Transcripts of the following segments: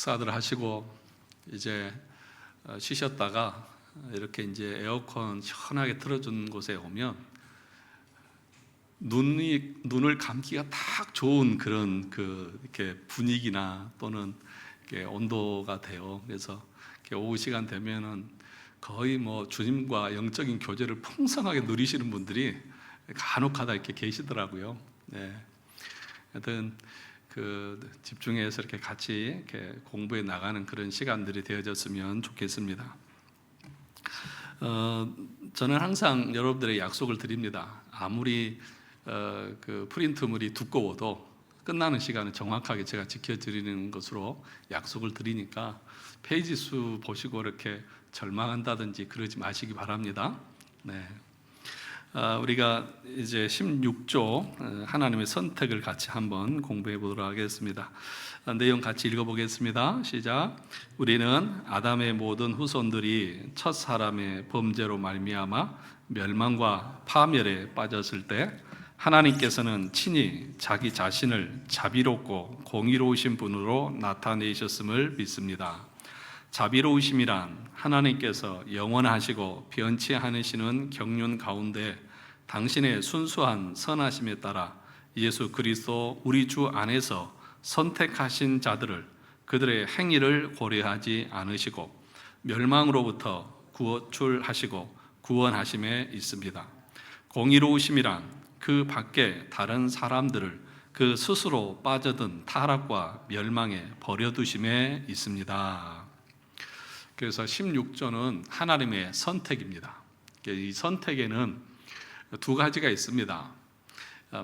식사들 하시고 이제 쉬셨다가 이렇게 이제 에어컨 시원하게 틀어준 곳에 오면 눈을 감기가 딱 좋은 그런 이렇게 분위기나 또는 이렇게 온도가 돼요. 그래서 이렇게 오후 시간 되면은 거의 뭐 주님과 영적인 교제를 풍성하게 누리시는 분들이 간혹가다 이렇게 계시더라고요. 네. 하여튼 집중해서 이렇게 같이 이렇게 공부해 나가는 그런 시간들이 되어졌으면 좋겠습니다. 저는 항상 여러분들의 약속을 드립니다. 아무리 프린트물이 두꺼워도 끝나는 시간을 정확하게 제가 지켜드리는 것으로 약속을 드리니까 페이지 수 보시고 이렇게 절망한다든지 그러지 마시기 바랍니다. 네. 우리가 이제 16조 하나님의 선택을 같이 한번 공부해 보도록 하겠습니다. 내용 같이 읽어보겠습니다. 시작. 우리는 아담의 모든 후손들이 첫 사람의 범죄로 말미암아 멸망과 파멸에 빠졌을 때 하나님께서는 친히 자기 자신을 자비롭고 공의로우신 분으로 나타내셨음을 믿습니다. 자비로우심이란 하나님께서 영원하시고 변치 않으시는 경륜 가운데 당신의 순수한 선하심에 따라 예수 그리스도 우리 주 안에서 선택하신 자들을 그들의 행위를 고려하지 않으시고 멸망으로부터 구출하시고 구원하심에 있습니다. 공의로우심이란 그 밖에 다른 사람들을 그 스스로 빠져든 타락과 멸망에 버려두심에 있습니다. 그래서 16조는 하나님의 선택입니다. 이 선택에는 두 가지가 있습니다.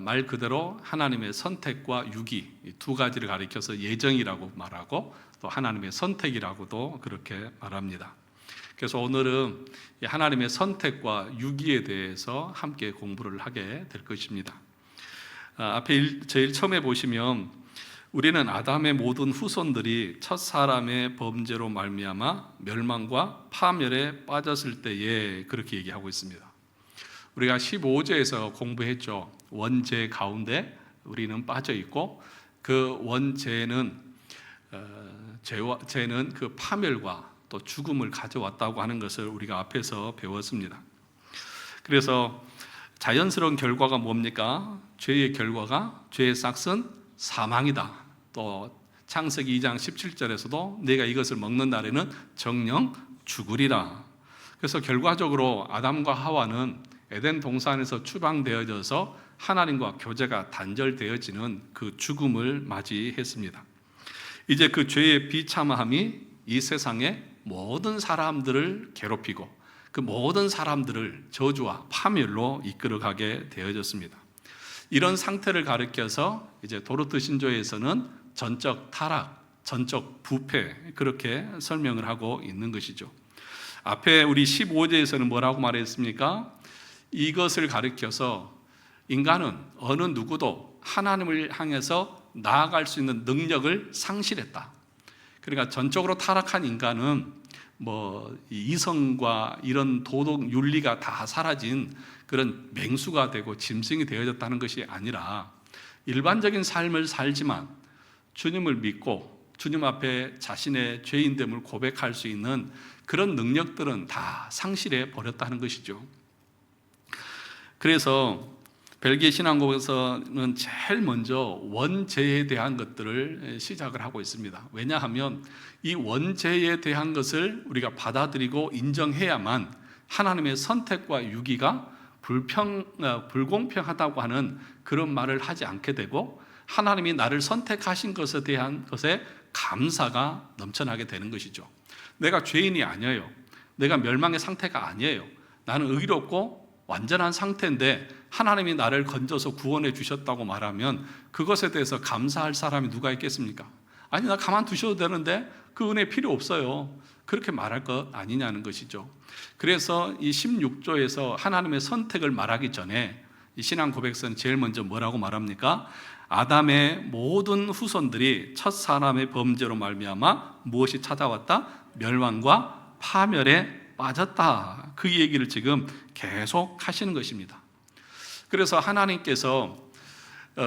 말 그대로 하나님의 선택과 유기, 두 가지를 가리켜서 예정이라고 말하고 또 하나님의 선택이라고도 그렇게 말합니다. 그래서 오늘은 하나님의 선택과 유기에 대해서 함께 공부를 하게 될 것입니다. 앞에 제일 처음에 보시면 우리는 아담의 모든 후손들이 첫 사람의 범죄로 말미암아 멸망과 파멸에 빠졌을 때에 그렇게 얘기하고 있습니다. 우리가 15제에서 공부했죠. 원죄 가운데 우리는 빠져 있고 그 원죄는 죄는 그 파멸과 또 죽음을 가져왔다고 하는 것을 우리가 앞에서 배웠습니다. 그래서 자연스러운 결과가 뭡니까? 죄의 결과가 죄의 삭은 사망이다. 또 창세기 2장 17절에서도 내가 이것을 먹는 날에는 정녕 죽으리라. 그래서 결과적으로 아담과 하와는 에덴 동산에서 추방되어져서 하나님과 교제가 단절되어지는 그 죽음을 맞이했습니다. 이제 그 죄의 비참함이 이 세상의 모든 사람들을 괴롭히고 그 모든 사람들을 저주와 파멸로 이끌어가게 되어졌습니다. 이런 상태를 가리켜서 이제 도르트 신조에서는 전적 타락, 전적 부패 그렇게 설명을 하고 있는 것이죠. 앞에 우리 15제에서는 뭐라고 말했습니까? 이것을 가리켜서 인간은 어느 누구도 하나님을 향해서 나아갈 수 있는 능력을 상실했다. 그러니까 전적으로 타락한 인간은 이성과 이런 도덕 윤리가 다 사라진 그런 맹수가 되고 짐승이 되어졌다는 것이 아니라 일반적인 삶을 살지만 주님을 믿고 주님 앞에 자신의 죄인됨을 고백할 수 있는 그런 능력들은 다 상실해 버렸다는 것이죠. 그래서 벨기에 신앙국에서는 제일 먼저 원죄에 대한 것들을 시작을 하고 있습니다. 왜냐하면 이 원죄에 대한 것을 우리가 받아들이고 인정해야만 하나님의 선택과 유기가 불공평하다고 하는 그런 말을 하지 않게 되고 하나님이 나를 선택하신 것에 대한 것에 감사가 넘쳐나게 되는 것이죠. 내가 죄인이 아니에요. 내가 멸망의 상태가 아니에요. 나는 의롭고 완전한 상태인데 하나님이 나를 건져서 구원해 주셨다고 말하면 그것에 대해서 감사할 사람이 누가 있겠습니까? 아니, 나 가만 두셔도 되는데 그 은혜 필요 없어요. 그렇게 말할 것 아니냐는 것이죠. 그래서 이 16조에서 하나님의 선택을 말하기 전에 이 신앙 고백서는 제일 먼저 뭐라고 말합니까? 아담의 모든 후손들이 첫 사람의 범죄로 말미암아 무엇이 찾아왔다? 멸망과 파멸에 빠졌다. 그 얘기를 지금 계속 하시는 것입니다. 그래서 하나님께서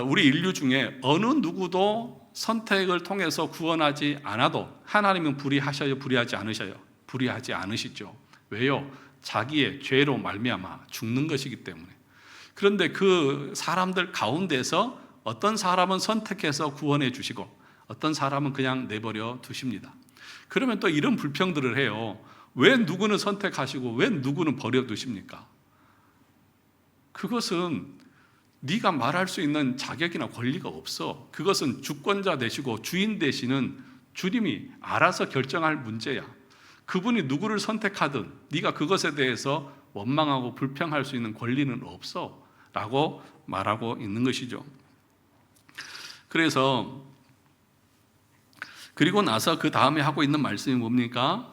우리 인류 중에 어느 누구도 선택을 통해서 구원하지 않아도 하나님은 불의하셔요, 불의하지 않으셔요? 불의하지 않으시죠. 왜요? 자기의 죄로 말미암아 죽는 것이기 때문에. 그런데 그 사람들 가운데서 어떤 사람은 선택해서 구원해 주시고 어떤 사람은 그냥 내버려 두십니다. 그러면 또 이런 불평들을 해요. 왜 누구는 선택하시고 왜 누구는 버려 두십니까? 그것은 네가 말할 수 있는 자격이나 권리가 없어. 그것은 주권자 되시고 주인 되시는 주님이 알아서 결정할 문제야. 그분이 누구를 선택하든 네가 그것에 대해서 원망하고 불평할 수 있는 권리는 없어 라고 말하고 있는 것이죠. 그리고 나서 그 다음에 하고 있는 말씀이 뭡니까?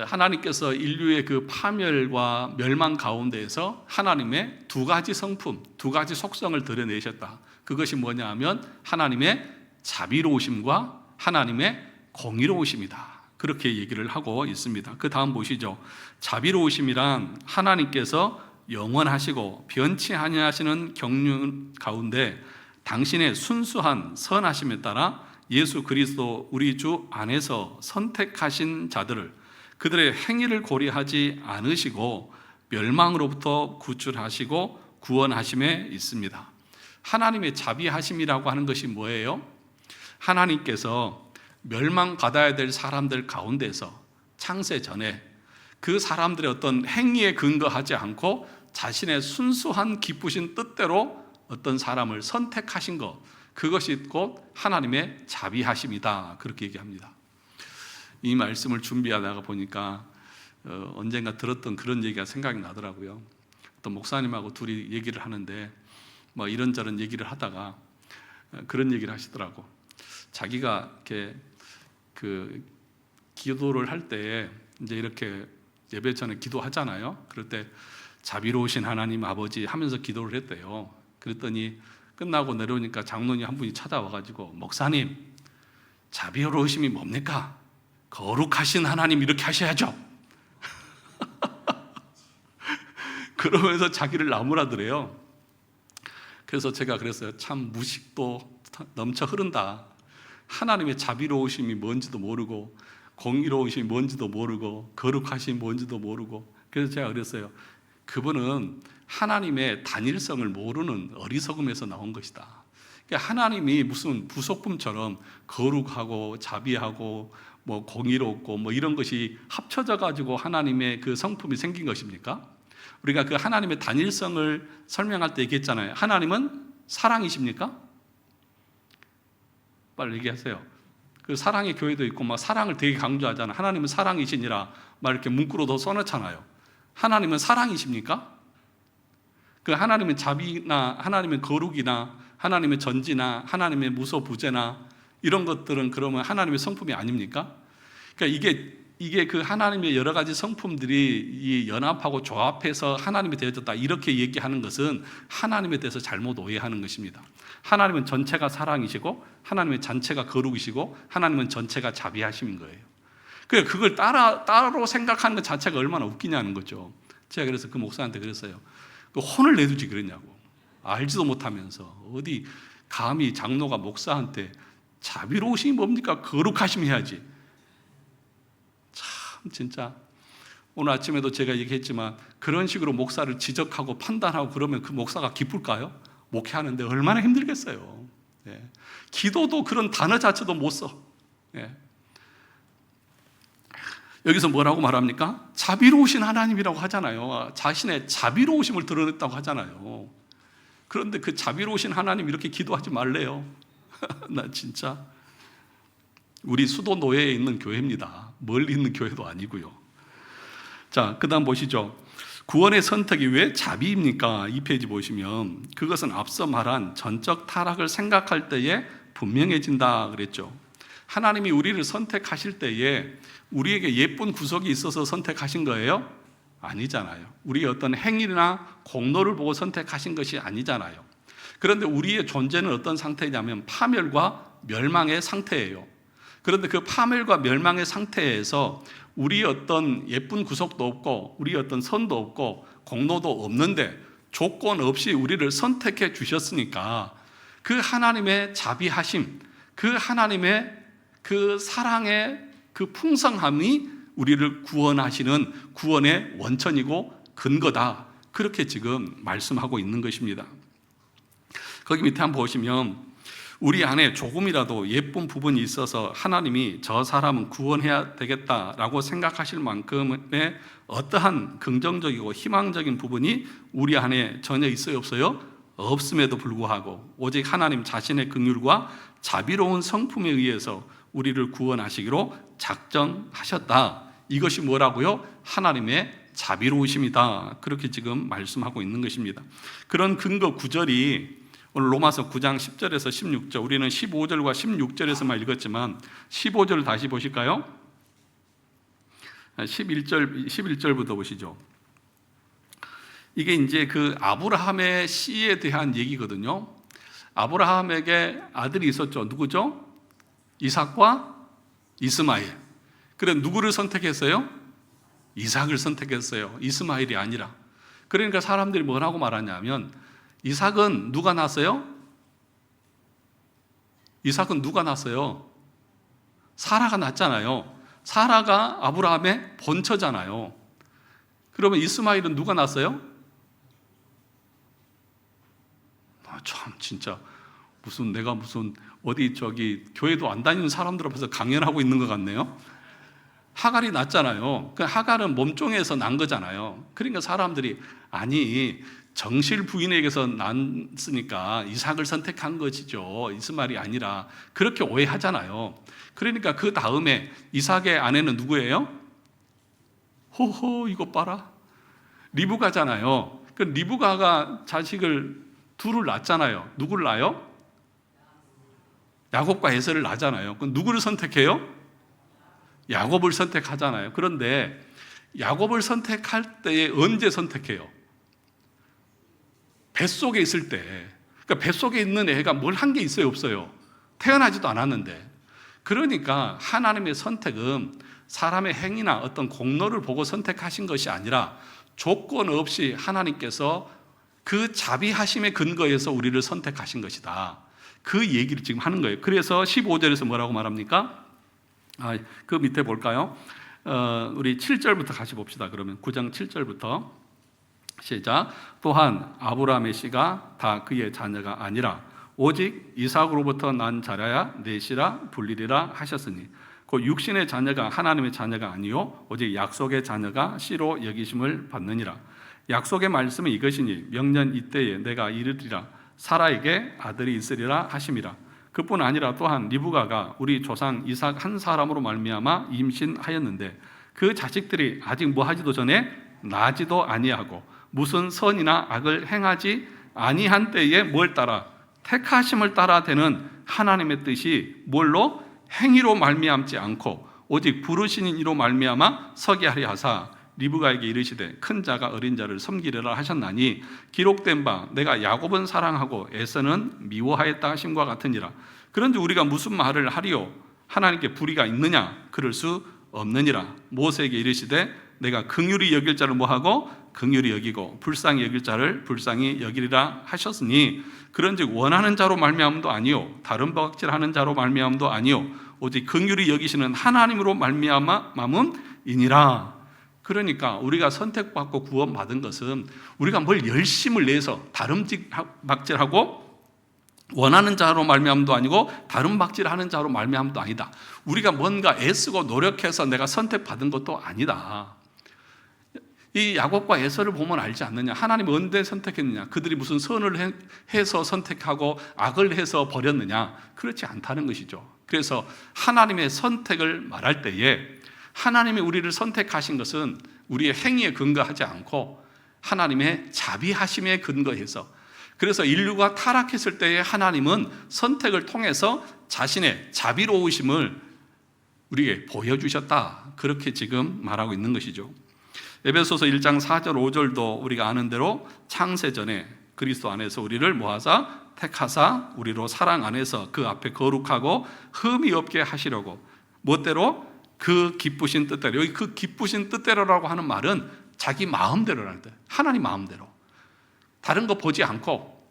하나님께서 인류의 그 파멸과 멸망 가운데에서 하나님의 두 가지 성품, 두 가지 속성을 드러내셨다. 그것이 뭐냐 하면 하나님의 자비로우심과 하나님의 공의로우심이다. 그렇게 얘기를 하고 있습니다. 그 다음 보시죠. 자비로우심이란 하나님께서 영원하시고 변치 아니하시는 경륜 가운데 당신의 순수한 선하심에 따라 예수 그리스도 우리 주 안에서 선택하신 자들을 그들의 행위를 고려하지 않으시고 멸망으로부터 구출하시고 구원하심에 있습니다. 하나님의 자비하심이라고 하는 것이 뭐예요? 하나님께서 멸망받아야 될 사람들 가운데서 창세 전에 그 사람들의 어떤 행위에 근거하지 않고 자신의 순수한 기쁘신 뜻대로 어떤 사람을 선택하신 것, 그것이 곧 하나님의 자비하심이다. 그렇게 얘기합니다. 이 말씀을 준비하다가 보니까 언젠가 들었던 그런 얘기가 생각이 나더라고요. 또 목사님하고 둘이 얘기를 하는데 뭐 이런저런 얘기를 하다가 그런 얘기를 하시더라고. 자기가 이렇게 그 기도를 할 때 이제 이렇게 예배 전에 기도하잖아요. 그럴 때 자비로우신 하나님 아버지 하면서 기도를 했대요. 그랬더니 끝나고 내려오니까 장로님 한 분이 찾아와가지고 목사님 자비로우심이 뭡니까? 거룩하신 하나님 이렇게 하셔야죠. 그러면서 자기를 나무라더래요. 그래서 제가 그랬어요. 참 무식도 넘쳐 흐른다. 하나님의 자비로우심이 뭔지도 모르고 공의로우심이 뭔지도 모르고 거룩하심이 뭔지도 모르고. 그래서 제가 그랬어요. 그분은 하나님의 단일성을 모르는 어리석음에서 나온 것이다. 그러니까 하나님이 무슨 부속품처럼 거룩하고 자비하고 뭐 공의롭고 뭐 이런 것이 합쳐져 가지고 하나님의 그 성품이 생긴 것입니까? 우리가 그 하나님의 단일성을 설명할 때 얘기했잖아요. 하나님은 사랑이십니까? 빨리 얘기하세요. 그 사랑의 교회도 있고 막 사랑을 되게 강조하잖아요. 하나님은 사랑이시니라 막 이렇게 문구로도 써놓잖아요. 하나님은 사랑이십니까? 그 하나님의 자비나 하나님의 거룩이나 하나님의 전지나 하나님의 무소부재나 이런 것들은 그러면 하나님의 성품이 아닙니까? 그러니까 이게 그 하나님의 여러 가지 성품들이 이 연합하고 조합해서 하나님이 되어졌다 이렇게 얘기하는 것은 하나님에 대해서 잘못 오해하는 것입니다. 하나님은 전체가 사랑이시고 하나님의 전체가 거룩이시고 하나님은 전체가 자비하심인 거예요. 그러니까 그걸 따로 생각하는 것 자체가 얼마나 웃기냐는 거죠. 제가 그래서 그 목사한테 그랬어요. 그 혼을 내두지 그랬냐고. 알지도 못하면서 어디 감히 장로가 목사한테 자비로우심이 뭡니까? 거룩하심이 해야지. 참 진짜 오늘 아침에도 제가 얘기했지만 그런 식으로 목사를 지적하고 판단하고 그러면 그 목사가 기쁠까요? 목회하는데 얼마나 힘들겠어요. 예. 기도도 그런 단어 자체도 못 써. 예. 여기서 뭐라고 말합니까? 자비로우신 하나님이라고 하잖아요. 자신의 자비로우심을 드러냈다고 하잖아요. 그런데 그 자비로우신 하나님 이렇게 기도하지 말래요. 나 진짜 우리 수도 노예에 있는 교회입니다. 멀리 있는 교회도 아니고요. 자, 그 다음 보시죠. 구원의 선택이 왜 자비입니까? 이 페이지 보시면 그것은 앞서 말한 전적 타락을 생각할 때에 분명해진다 그랬죠. 하나님이 우리를 선택하실 때에 우리에게 예쁜 구속이 있어서 선택하신 거예요? 아니잖아요. 우리의 어떤 행위나 공로를 보고 선택하신 것이 아니잖아요. 그런데 우리의 존재는 어떤 상태냐면 파멸과 멸망의 상태예요. 그런데 그 파멸과 멸망의 상태에서 우리의 어떤 예쁜 구속도 없고 우리의 어떤 선도 없고 공로도 없는데 조건 없이 우리를 선택해 주셨으니까 그 하나님의 자비하심, 그 하나님의 그 사랑의 그 풍성함이 우리를 구원하시는 구원의 원천이고 근거다. 그렇게 지금 말씀하고 있는 것입니다. 거기 밑에 한번 보시면 우리 안에 조금이라도 예쁜 부분이 있어서 하나님이 저 사람은 구원해야 되겠다라고 생각하실 만큼의 어떠한 긍정적이고 희망적인 부분이 우리 안에 전혀 있어요, 없어요? 없음에도 불구하고 오직 하나님 자신의 긍휼과 자비로운 성품에 의해서 우리를 구원하시기로 작정하셨다. 이것이 뭐라고요? 하나님의 자비로우심이다. 그렇게 지금 말씀하고 있는 것입니다. 그런 근거 구절이 오늘 로마서 9장 10절에서 16절, 우리는 15절과 16절에서만 읽었지만 15절 다시 보실까요? 11절부터 보시죠. 이게 이제 그 아브라함의 씨에 대한 얘기거든요. 아브라함에게 아들이 있었죠. 누구죠? 이삭과 이스마엘. 그래 누구를 선택했어요? 이삭을 선택했어요. 이스마엘이 아니라. 그러니까 사람들이 뭐라고 말하냐면 이삭은 누가 낳았어요? 이삭은 누가 낳았어요? 사라가 낳았잖아요. 사라가 아브라함의 본처잖아요. 그러면 이스마엘은 누가 낳았어요? 참 진짜 내가 무슨 어디 교회도 안 다니는 사람들 앞에서 강연하고 있는 것 같네요. 하갈이 낳았잖아요. 그 하갈은 몸종에서 난 거잖아요. 그러니까 사람들이 아니 정실 부인에게서 낳았으니까 이삭을 선택한 것이죠. 이스마엘이 아니라 그렇게 오해하잖아요. 그러니까 그 다음에 이삭의 아내는 누구예요? 호호 이거 봐라. 리브가잖아요. 그 리브가가 자식을 둘을 낳잖아요. 누구를 낳아요? 야곱과 에서를 낳잖아요. 그럼 누구를 선택해요? 야곱을 선택하잖아요. 그런데 야곱을 선택할 때 언제 선택해요? 뱃속에 있을 때. 그러니까 뱃속에 있는 애가 뭘 한 게 있어요, 없어요? 태어나지도 않았는데. 그러니까 하나님의 선택은 사람의 행위나 어떤 공로를 보고 선택하신 것이 아니라 조건 없이 하나님께서 그 자비하심의 근거에서 우리를 선택하신 것이다. 그 얘기를 지금 하는 거예요. 그래서 15절에서 뭐라고 말합니까? 그 밑에 볼까요? 우리 7절부터 같이 봅시다. 그러면 9장 7절부터 시작. 또한 아브라함의 씨가 다 그의 자녀가 아니라 오직 이삭으로부터 난 자라야 내 씨라 불리리라 하셨으니 그 육신의 자녀가 하나님의 자녀가 아니요 오직 약속의 자녀가 씨로 여기심을 받느니라. 약속의 말씀은 이것이니 명년 이때에 내가 이르리라 사라에게 아들이 있으리라 하심이라. 그뿐 아니라 또한 리브가가 우리 조상 이삭 한 사람으로 말미암아 임신하였는데 그 자식들이 아직 뭐하지도 전에 나지도 아니하고 무슨 선이나 악을 행하지 아니한 때에 뭘 따라 택하심을 따라 되는 하나님의 뜻이 뭘로? 행위로 말미암지 않고 오직 부르시는 이로 말미암아 서게 하려 하사 리브가에게 이르시되 큰 자가 어린 자를 섬기려라 하셨나니 기록된 바 내가 야곱은 사랑하고 에서는 미워하였다 하심과 같으니라. 그런데 우리가 무슨 말을 하리요? 하나님께 불의가 있느냐? 그럴 수 없느니라. 모세에게 이르시되 내가 긍휼히 여길 자를 뭐하고 긍휼히 여기고 불쌍히 여길 자를 불쌍히 여기리라 하셨으니 그런즉 원하는 자로 말미암음도 아니요 다른 박질하는 자로 말미암음도 아니요 오직 긍휼히 여기시는 하나님으로 말미암음이니라. 그러니까 우리가 선택받고 구원받은 것은 우리가 뭘 열심을 내서 다른 박질하고 원하는 자로 말미암음도 아니고 다른 박질하는 자로 말미암음도 아니다. 우리가 뭔가 애쓰고 노력해서 내가 선택받은 것도 아니다. 이 야곱과 에서를 보면 알지 않느냐? 하나님 언제 선택했느냐? 그들이 무슨 선을 해서 선택하고 악을 해서 버렸느냐? 그렇지 않다는 것이죠. 그래서 하나님의 선택을 말할 때에 하나님이 우리를 선택하신 것은 우리의 행위에 근거하지 않고 하나님의 자비하심에 근거해서, 그래서 인류가 타락했을 때에 하나님은 선택을 통해서 자신의 자비로우심을 우리에게 보여주셨다. 그렇게 지금 말하고 있는 것이죠. 에베소서 1장 4절 5절도 우리가 아는 대로 창세전에 그리스도 안에서 우리를 모아사 택하사 우리로 사랑 안에서 그 앞에 거룩하고 흠이 없게 하시려고 멋대로 그 기쁘신 뜻대로, 여기 그 기쁘신 뜻대로라고 하는 말은 자기 마음대로라는 뜻. 하나님 마음대로. 다른 거 보지 않고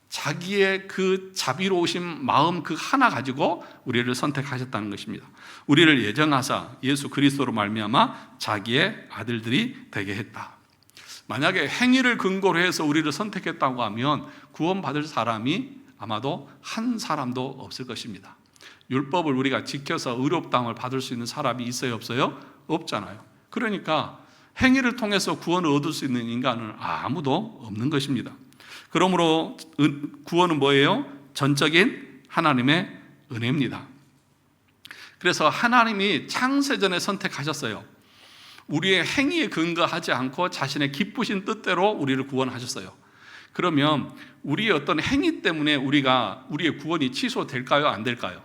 자기의 그 자비로우신 마음 그 하나 가지고 우리를 선택하셨다는 것입니다. 우리를 예정하사 예수 그리스도로 말미암아 자기의 아들들이 되게 했다. 만약에 행위를 근거로 해서 우리를 선택했다고 하면 구원받을 사람이 아마도 한 사람도 없을 것입니다. 율법을 우리가 지켜서 의롭다함을 받을 수 있는 사람이 있어요, 없어요? 없잖아요. 그러니까 행위를 통해서 구원을 얻을 수 있는 인간은 아무도 없는 것입니다. 그러므로 구원은 뭐예요? 전적인 하나님의 은혜입니다. 그래서 하나님이 창세전에 선택하셨어요. 우리의 행위에 근거하지 않고 자신의 기쁘신 뜻대로 우리를 구원하셨어요. 그러면 우리의 어떤 행위 때문에 우리의 구원이 취소될까요? 안 될까요?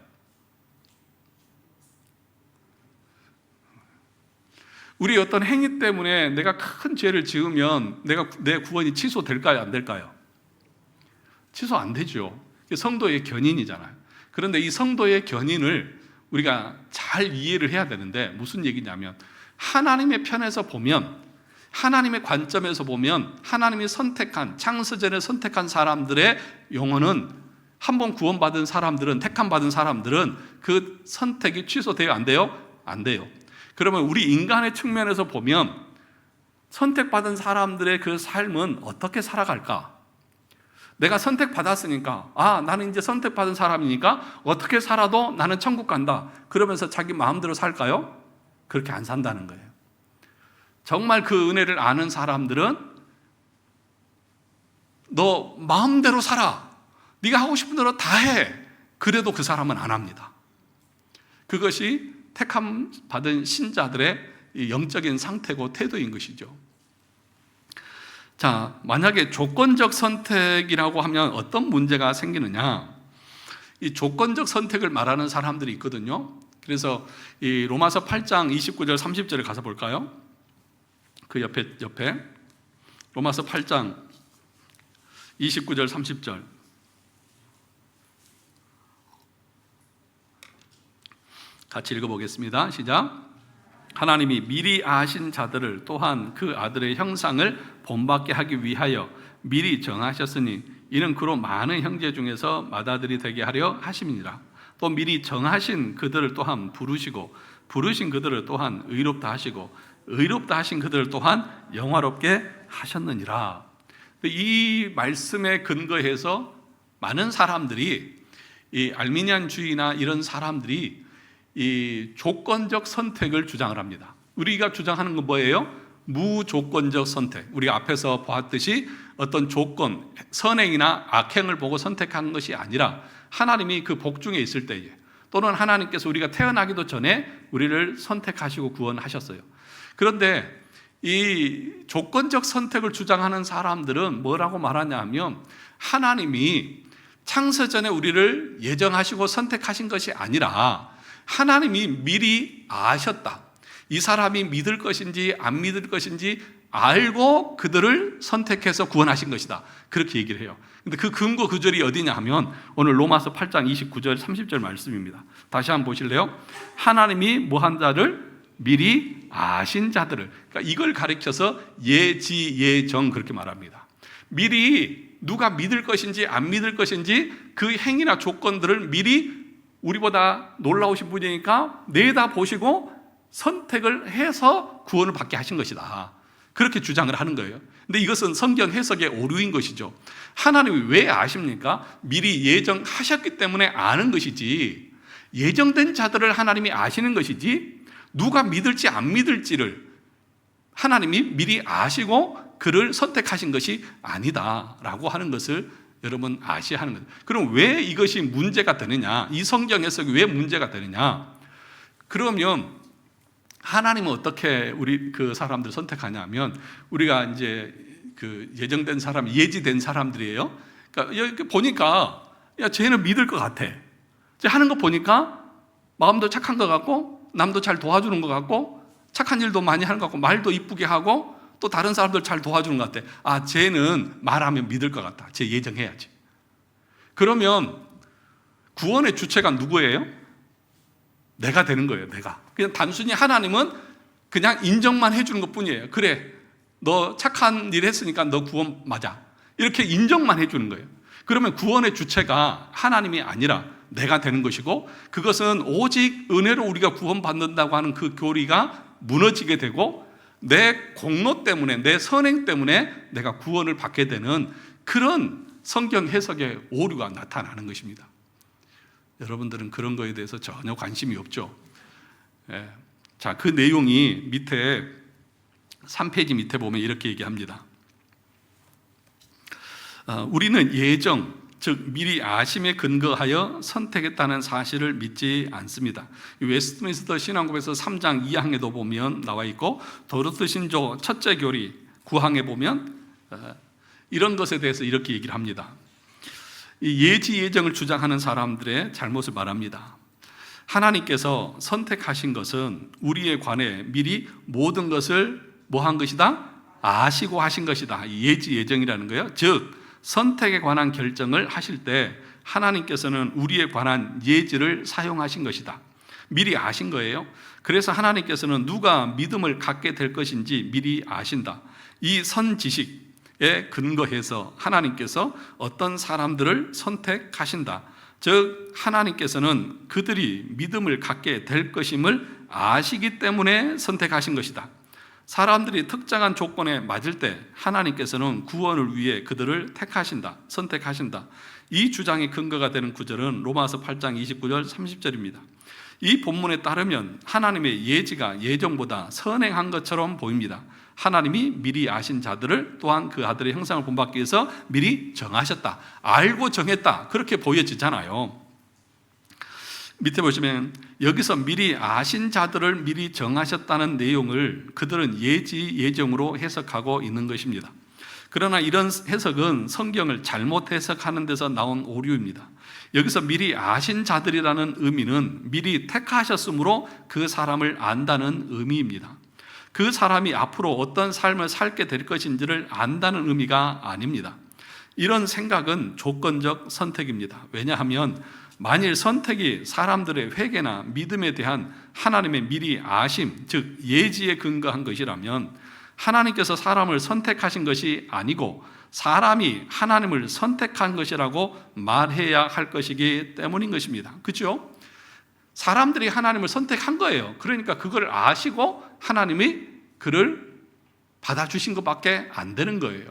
우리 어떤 행위 때문에 내가 큰 죄를 지으면 내 구원이 취소될까요? 안 될까요? 취소 안 되죠. 성도의 견인이잖아요. 그런데 이 성도의 견인을 우리가 잘 이해를 해야 되는데 무슨 얘기냐면 하나님의 편에서 보면, 하나님의 관점에서 보면 하나님이 선택한, 창세전에 선택한 사람들의 영혼은, 한번 구원받은 사람들은, 택함받은 사람들은 그 선택이 취소돼요? 안 돼요? 안 돼요. 그러면 우리 인간의 측면에서 보면 선택받은 사람들의 그 삶은 어떻게 살아갈까? 내가 선택받았으니까, 나는 이제 선택받은 사람이니까 어떻게 살아도 나는 천국 간다, 그러면서 자기 마음대로 살까요? 그렇게 안 산다는 거예요. 정말 그 은혜를 아는 사람들은 너 마음대로 살아, 네가 하고 싶은 대로 다 해, 그래도 그 사람은 안 합니다. 그것이 택함 받은 신자들의 영적인 상태고 태도인 것이죠. 자, 만약에 조건적 선택이라고 하면 어떤 문제가 생기느냐? 이 조건적 선택을 말하는 사람들이 있거든요. 그래서 이 로마서 8장 29절 30절에 가서 볼까요? 그 옆에 로마서 8장 29절 30절 같이 읽어보겠습니다. 시작. 하나님이 미리 아신 자들을 또한 그 아들의 형상을 본받게 하기 위하여 미리 정하셨으니 이는 그로 많은 형제 중에서 맏아들이 되게 하려 하심이니라. 또 미리 정하신 그들을 또한 부르시고 부르신 그들을 또한 의롭다 하시고 의롭다 하신 그들을 또한 영화롭게 하셨느니라. 이 말씀에 근거해서 많은 사람들이, 이 알미니안주의나 이런 사람들이 이 조건적 선택을 주장을 합니다. 우리가 주장하는 건 뭐예요? 무조건적 선택. 우리가 앞에서 보았듯이 어떤 조건, 선행이나 악행을 보고 선택하는 것이 아니라 하나님이 그 복중에 있을 때에, 또는 하나님께서 우리가 태어나기도 전에 우리를 선택하시고 구원하셨어요. 그런데 이 조건적 선택을 주장하는 사람들은 뭐라고 말하냐면, 하나님이 창세전에 우리를 예정하시고 선택하신 것이 아니라 하나님이 미리 아셨다. 이 사람이 믿을 것인지 안 믿을 것인지 알고 그들을 선택해서 구원하신 것이다. 그렇게 얘기를 해요. 근데 그 근거 구절이 어디냐 하면 오늘 로마서 8장 29절 30절 말씀입니다. 다시 한번 보실래요? 하나님이 뭐한 자를 미리 아신 자들을, 그러니까 이걸 가리켜서 예지 예정 그렇게 말합니다. 미리 누가 믿을 것인지 안 믿을 것인지 그 행위나 조건들을 미리, 우리보다 놀라우신 분이니까 내다보시고 선택을 해서 구원을 받게 하신 것이다. 그렇게 주장을 하는 거예요. 근데 이것은 성경 해석의 오류인 것이죠. 하나님이 왜 아십니까? 미리 예정하셨기 때문에 아는 것이지, 예정된 자들을 하나님이 아시는 것이지, 누가 믿을지 안 믿을지를 하나님이 미리 아시고 그를 선택하신 것이 아니다라고 하는 것을 여러분 아셔야 하는 거예요. 그럼 왜 이것이 문제가 되느냐? 이 성경 해석이 왜 문제가 되느냐? 그러면 하나님은 어떻게 우리 그 사람들을 선택하냐면, 우리가 이제 그 예정된 사람, 예지된 사람들이에요. 그러니까 여기 보니까 야, 쟤는 믿을 것 같아. 쟤 하는 거 보니까 마음도 착한 것 같고 남도 잘 도와주는 것 같고 착한 일도 많이 하는 것 같고 말도 이쁘게 하고 또 다른 사람들 잘 도와주는 것 같아. 쟤는 말하면 믿을 것 같다. 쟤 예정해야지. 그러면 구원의 주체가 누구예요? 내가 되는 거예요. 내가. 그냥 단순히 하나님은 그냥 인정만 해주는 것 뿐이에요. 그래, 너 착한 일 했으니까 너 구원 맞아. 이렇게 인정만 해주는 거예요. 그러면 구원의 주체가 하나님이 아니라 내가 되는 것이고, 그것은 오직 은혜로 우리가 구원받는다고 하는 그 교리가 무너지게 되고, 내 공로 때문에, 내 선행 때문에 내가 구원을 받게 되는 그런 성경 해석의 오류가 나타나는 것입니다. 여러분들은 그런 거에 대해서 전혀 관심이 없죠. 자, 그 내용이 밑에 3페이지 밑에 보면 이렇게 얘기합니다. 우리는 예정, 즉 미리 아심에 근거하여 선택했다는 사실을 믿지 않습니다. 웨스트민스터 신앙법에서 3장 2항에도 보면 나와 있고, 도르트 신조 첫째 교리 9항에 보면 이런 것에 대해서 이렇게 얘기를 합니다. 이 예지 예정을 주장하는 사람들의 잘못을 말합니다. 하나님께서 선택하신 것은 우리에 관해 미리 모든 것을 뭐 한 것이다? 아시고 하신 것이다. 예지 예정이라는 거예요. 즉 선택에 관한 결정을 하실 때 하나님께서는 우리에 관한 예지를 사용하신 것이다. 미리 아신 거예요. 그래서 하나님께서는 누가 믿음을 갖게 될 것인지 미리 아신다. 이 선지식에 근거해서 하나님께서 어떤 사람들을 선택하신다. 즉 하나님께서는 그들이 믿음을 갖게 될 것임을 아시기 때문에 선택하신 것이다. 사람들이 특정한 조건에 맞을 때 하나님께서는 구원을 위해 그들을 택하신다, 선택하신다. 이 주장의 근거가 되는 구절은 로마서 8장 29절 30절입니다. 이 본문에 따르면 하나님의 예지가 예정보다 선행한 것처럼 보입니다. 하나님이 미리 아신 자들을 또한 그 아들의 형상을 본받기 위해서 미리 정하셨다, 알고 정했다, 그렇게 보여지잖아요. 밑에 보시면 여기서 미리 아신 자들을 미리 정하셨다는 내용을 그들은 예지 예정으로 해석하고 있는 것입니다. 그러나 이런 해석은 성경을 잘못 해석하는 데서 나온 오류입니다. 여기서 미리 아신 자들이라는 의미는 미리 택하셨으므로 그 사람을 안다는 의미입니다. 그 사람이 앞으로 어떤 삶을 살게 될 것인지를 안다는 의미가 아닙니다. 이런 생각은 조건적 선택입니다. 왜냐하면 만일 선택이 사람들의 회개나 믿음에 대한 하나님의 미리 아심, 즉 예지에 근거한 것이라면 하나님께서 사람을 선택하신 것이 아니고 사람이 하나님을 선택한 것이라고 말해야 할 것이기 때문인 것입니다. 그렇죠? 사람들이 하나님을 선택한 거예요. 그러니까 그걸 아시고 하나님이 그를 받아주신 것밖에 안 되는 거예요.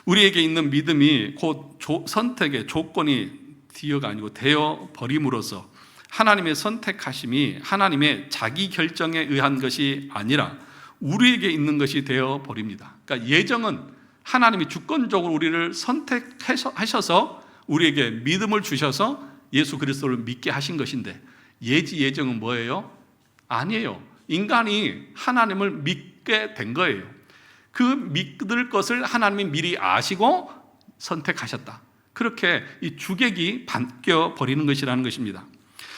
우리에게 있는 믿음이 곧 선택의 조건이 되어가 아니고 되어 버림으로써 하나님의 선택하심이 하나님의 자기 결정에 의한 것이 아니라 우리에게 있는 것이 되어 버립니다. 그러니까 예정은 하나님이 주권적으로 우리를 선택하셔서 우리에게 믿음을 주셔서 예수 그리스도를 믿게 하신 것인데, 예지 예정은 뭐예요? 아니에요. 인간이 하나님을 믿게 된 거예요. 그 믿을 것을 하나님이 미리 아시고 선택하셨다. 그렇게 이 주객이 바뀌어 버리는 것이라는 것입니다.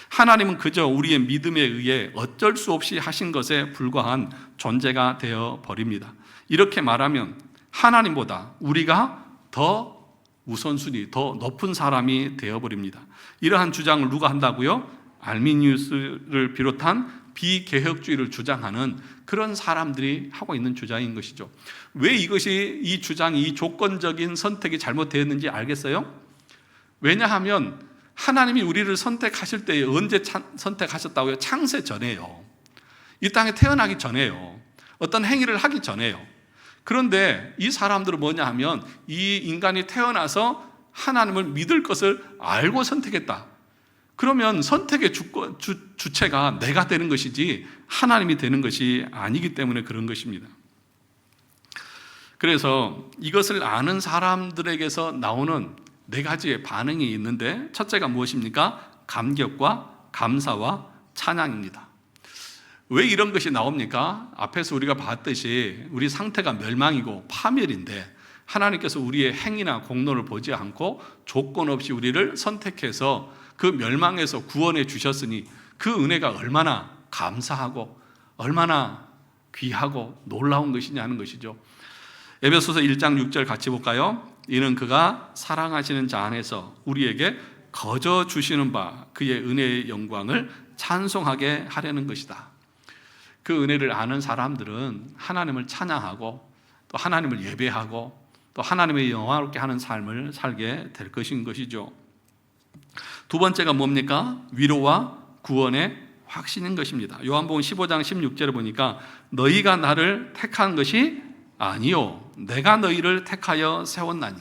하나님은 그저 우리의 믿음에 의해 어쩔 수 없이 하신 것에 불과한 존재가 되어 버립니다. 이렇게 말하면 하나님보다 우리가 더 우선순위, 더 높은 사람이 되어 버립니다. 이러한 주장을 누가 한다고요? 알미니우스를 비롯한 비개혁주의를 주장하는 그런 사람들이 하고 있는 주장인 것이죠. 왜 이 주장이, 이 조건적인 선택이 잘못되었는지 알겠어요? 왜냐하면 하나님이 우리를 선택하실 때 언제 선택하셨다고요? 창세 전에요. 이 땅에 태어나기 전에요. 어떤 행위를 하기 전에요. 그런데 이 사람들은 뭐냐 하면 이 인간이 태어나서 하나님을 믿을 것을 알고 선택했다. 그러면 선택의 주체가 내가 되는 것이지 하나님이 되는 것이 아니기 때문에 그런 것입니다. 그래서 이것을 아는 사람들에게서 나오는 네 가지의 반응이 있는데, 첫째가 무엇입니까? 감격과 감사와 찬양입니다. 왜 이런 것이 나옵니까? 앞에서 우리가 봤듯이 우리 상태가 멸망이고 파멸인데 하나님께서 우리의 행위나 공로를 보지 않고 조건 없이 우리를 선택해서 그 멸망에서 구원해 주셨으니 그 은혜가 얼마나 감사하고 얼마나 귀하고 놀라운 것이냐 하는 것이죠. 에베소서 1장 6절 같이 볼까요? 이는 그가 사랑하시는 자 안에서 우리에게 거저 주시는 바 그의 은혜의 영광을 찬송하게 하려는 것이다. 그 은혜를 아는 사람들은 하나님을 찬양하고 또 하나님을 예배하고 또 하나님의 영화롭게 하는 삶을 살게 될 것인 것이죠. 두 번째가 뭡니까? 위로와 구원의 확신인 것입니다. 요한복음 15장 16절에 보니까 너희가 나를 택한 것이 아니요 내가 너희를 택하여 세웠나니.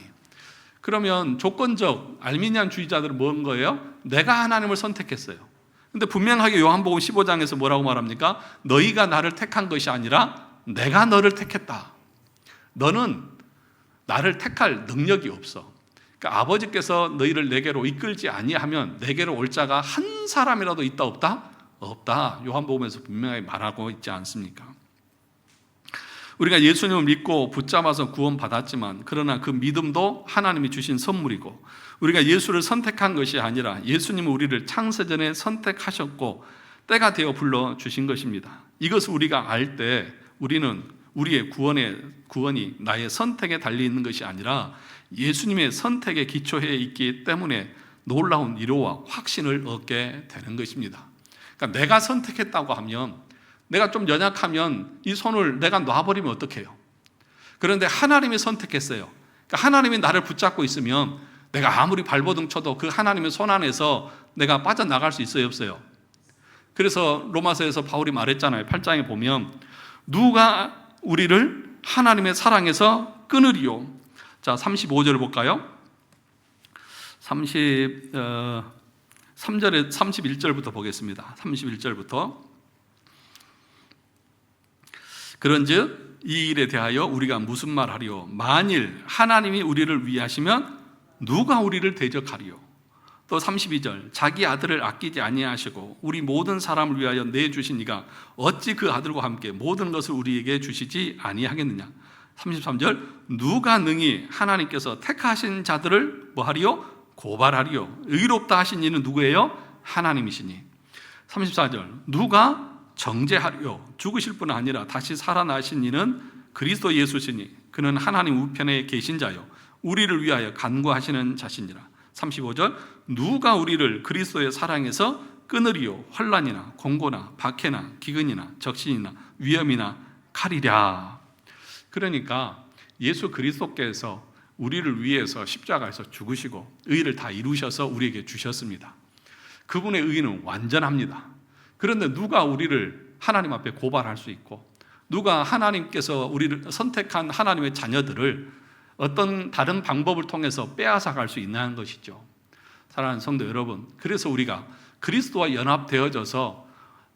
그러면 조건적 알미니안주의자들은 뭔 거예요? 내가 하나님을 선택했어요. 근데 분명하게 요한복음 15장에서 뭐라고 말합니까? 너희가 나를 택한 것이 아니라 내가 너를 택했다. 너는 나를 택할 능력이 없어. 그러니까 아버지께서 너희를 내게로 이끌지 아니하면 내게로 올 자가 한 사람이라도 있다 없다? 없다. 요한복음에서 분명하게 말하고 있지 않습니까? 우리가 예수님을 믿고 붙잡아서 구원받았지만 그러나 그 믿음도 하나님이 주신 선물이고 우리가 예수를 선택한 것이 아니라 예수님은 우리를 창세전에 선택하셨고 때가 되어 불러주신 것입니다. 이것을 우리가 알 때 우리는 우리의 구원이 나의 선택에 달려있는 것이 아니라 예수님의 선택에 기초해 있기 때문에 놀라운 위로와 확신을 얻게 되는 것입니다. 그러니까 내가 선택했다고 하면 내가 좀 연약하면 이 손을 내가 놔버리면 어떡해요? 그런데 하나님이 선택했어요. 그러니까 하나님이 나를 붙잡고 있으면 내가 아무리 발버둥 쳐도 그 하나님의 손 안에서 내가 빠져나갈 수 있어요, 없어요? 그래서 로마서에서 바울이 말했잖아요. 8장에 보면 누가 우리를 하나님의 사랑에서 끊으리요? 자, 35절을 볼까요? 31절부터 보겠습니다. 31절부터. 그런즉 이 일에 대하여 우리가 무슨 말하리요? 만일 하나님이 우리를 위하시면 누가 우리를 대적하리요? 또 32절 자기 아들을 아끼지 아니하시고 우리 모든 사람을 위하여 내주신 이가 어찌 그 아들과 함께 모든 것을 우리에게 주시지 아니하겠느냐? 33절 누가 능히 하나님께서 택하신 자들을 뭐하리요? 고발하리요? 의롭다 하신 이는 누구예요? 하나님이시니. 34절 누가 정죄하리요? 죽으실 뿐 아니라 다시 살아나신 이는 그리스도 예수시니 그는 하나님 우편에 계신 자요 우리를 위하여 간구하시는 자시니라. 35절 누가 우리를 그리스도의 사랑에서 끊으리요? 환난이나 공고나 박해나 기근이나 적신이나 위험이나 칼이랴. 그러니까 예수 그리스도께서 우리를 위해서 십자가에서 죽으시고 의를 다 이루셔서 우리에게 주셨습니다. 그분의 의는 완전합니다. 그런데 누가 우리를 하나님 앞에 고발할 수 있고 누가 하나님께서 우리를 선택한 하나님의 자녀들을 어떤 다른 방법을 통해서 빼앗아갈 수 있는 것이죠. 사랑하는 성도 여러분, 그래서 우리가 그리스도와 연합되어져서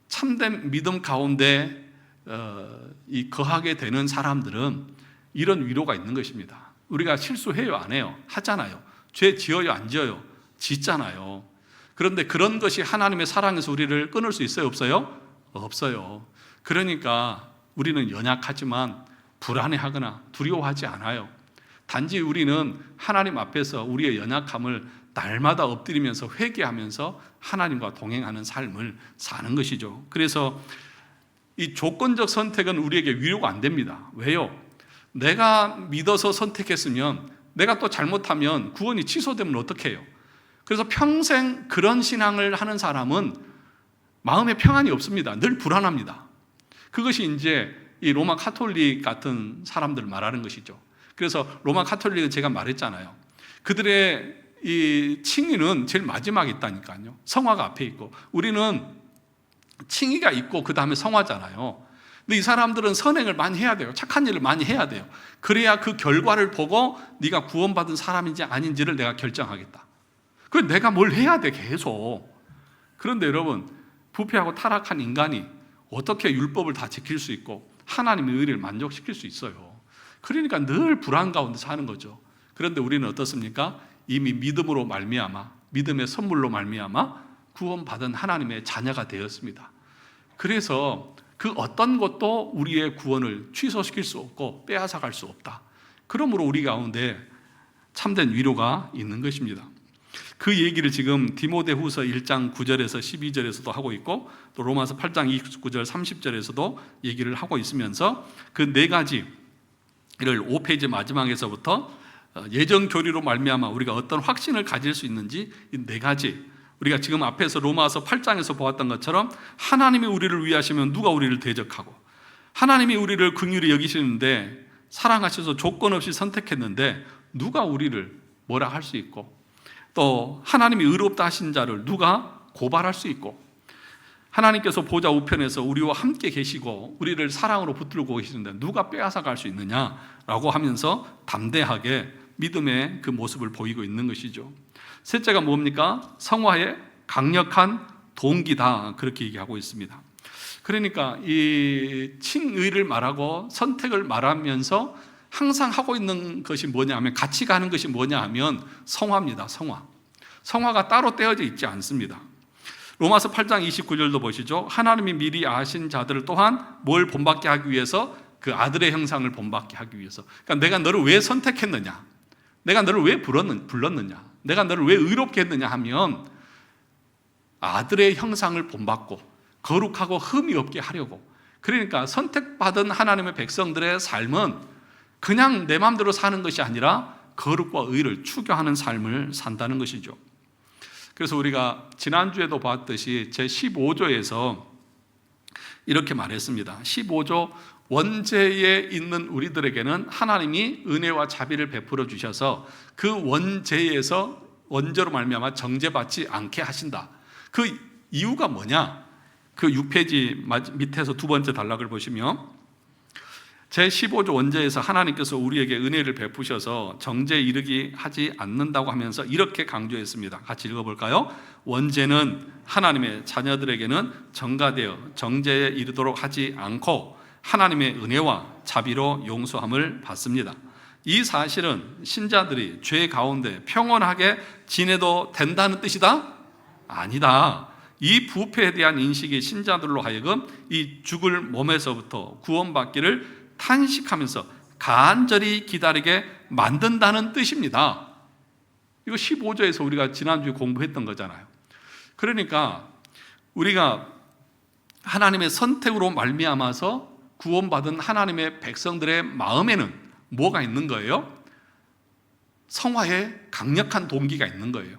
참된 믿음 가운데 거하게 되는 사람들은 이런 위로가 있는 것입니다. 우리가 실수해요? 안 해요? 하잖아요. 죄 지어요? 안 지어요? 짓잖아요. 그런데 그런 것이 하나님의 사랑에서 우리를 끊을 수 있어요? 없어요? 없어요. 그러니까 우리는 연약하지만 불안해하거나 두려워하지 않아요. 단지 우리는 하나님 앞에서 우리의 연약함을 날마다 엎드리면서 회개하면서 하나님과 동행하는 삶을 사는 것이죠. 그래서 이 조건적 선택은 우리에게 위로가 안 됩니다. 왜요? 내가 믿어서 선택했으면 내가 또 잘못하면 구원이 취소되면 어떻게 해요? 그래서 평생 그런 신앙을 하는 사람은 마음에 평안이 없습니다. 늘 불안합니다. 그것이 이제 이 로마 카톨릭 같은 사람들 말하는 것이죠. 그래서 로마 카톨릭은 제가 말했잖아요. 그들의 이 칭의는 제일 마지막에 있다니까요. 성화가 앞에 있고 우리는 칭의가 있고 그 다음에 성화잖아요. 근데 이 사람들은 선행을 많이 해야 돼요. 착한 일을 많이 해야 돼요. 그래야 그 결과를 보고 네가 구원받은 사람인지 아닌지를 내가 결정하겠다. 그래서 내가 뭘 해야 돼 계속. 그런데 여러분 부패하고 타락한 인간이 어떻게 율법을 다 지킬 수 있고 하나님의 의를 만족시킬 수 있어요. 그러니까 늘 불안 가운데 사는 거죠. 그런데 우리는 어떻습니까? 이미 믿음으로 말미암아 믿음의 선물로 말미암아 구원받은 하나님의 자녀가 되었습니다. 그래서 그 어떤 것도 우리의 구원을 취소시킬 수 없고 빼앗아갈 수 없다. 그러므로 우리 가운데 참된 위로가 있는 것입니다. 그 얘기를 지금 디모데후서 1장 9절에서 12절에서도 하고 있고 또 로마서 8장 29절 30절에서도 얘기를 하고 있으면서 그 네 가지를 5페이지 마지막에서부터 예정 교리로 말미암아 우리가 어떤 확신을 가질 수 있는지 이 네 가지 우리가 지금 앞에서 로마서 8장에서 보았던 것처럼 하나님이 우리를 위하시면 누가 우리를 대적하고 하나님이 우리를 긍휼히 여기시는데 사랑하셔서 조건 없이 선택했는데 누가 우리를 뭐라 할 수 있고, 또 하나님이 의롭다 하신 자를 누가 고발할 수 있고, 하나님께서 보좌 우편에서 우리와 함께 계시고 우리를 사랑으로 붙들고 계시는데 누가 빼앗아 갈 수 있느냐라고 하면서 담대하게 믿음의 그 모습을 보이고 있는 것이죠. 셋째가 뭡니까? 성화의 강력한 동기다, 그렇게 얘기하고 있습니다. 그러니까 이 칭의를 말하고 선택을 말하면서 항상 하고 있는 것이 뭐냐 하면, 같이 가는 것이 뭐냐 하면 성화입니다. 성화가 따로 떼어져 있지 않습니다. 로마서 8장 29절도 보시죠. 하나님이 미리 아신 자들을 또한 뭘 본받게 하기 위해서? 그 아들의 형상을 본받게 하기 위해서. 그러니까 내가 너를 왜 선택했느냐, 내가 너를 왜 불렀느냐, 내가 너를 왜 의롭게 했느냐 하면 아들의 형상을 본받고 거룩하고 흠이 없게 하려고. 그러니까 선택받은 하나님의 백성들의 삶은 그냥 내 마음대로 사는 것이 아니라 거룩과 의를 추구하는 삶을 산다는 것이죠. 그래서 우리가 지난주에도 봤듯이 제15조에서 이렇게 말했습니다. 15조 원죄에 있는 우리들에게는 하나님이 은혜와 자비를 베풀어 주셔서 그 원죄로 말미암아 정죄받지 않게 하신다. 그 이유가 뭐냐? 그 6페이지 밑에서 두 번째 단락을 보시면 제15조 원죄에서 하나님께서 우리에게 은혜를 베푸셔서 정죄에 이르게 하지 않는다고 하면서 이렇게 강조했습니다. 같이 읽어볼까요? 원죄는 하나님의 자녀들에게는 전가되어 정죄에 이르도록 하지 않고 하나님의 은혜와 자비로 용서함을 받습니다. 이 사실은 신자들이 죄 가운데 평온하게 지내도 된다는 뜻이다? 아니다. 이 부패에 대한 인식이 신자들로 하여금 이 죽을 몸에서부터 구원받기를 탄식하면서 간절히 기다리게 만든다는 뜻입니다. 이거 15조에서 우리가 지난주에 공부했던 거잖아요. 그러니까 우리가 하나님의 선택으로 말미암아서 구원받은 하나님의 백성들의 마음에는 뭐가 있는 거예요? 성화의 강력한 동기가 있는 거예요.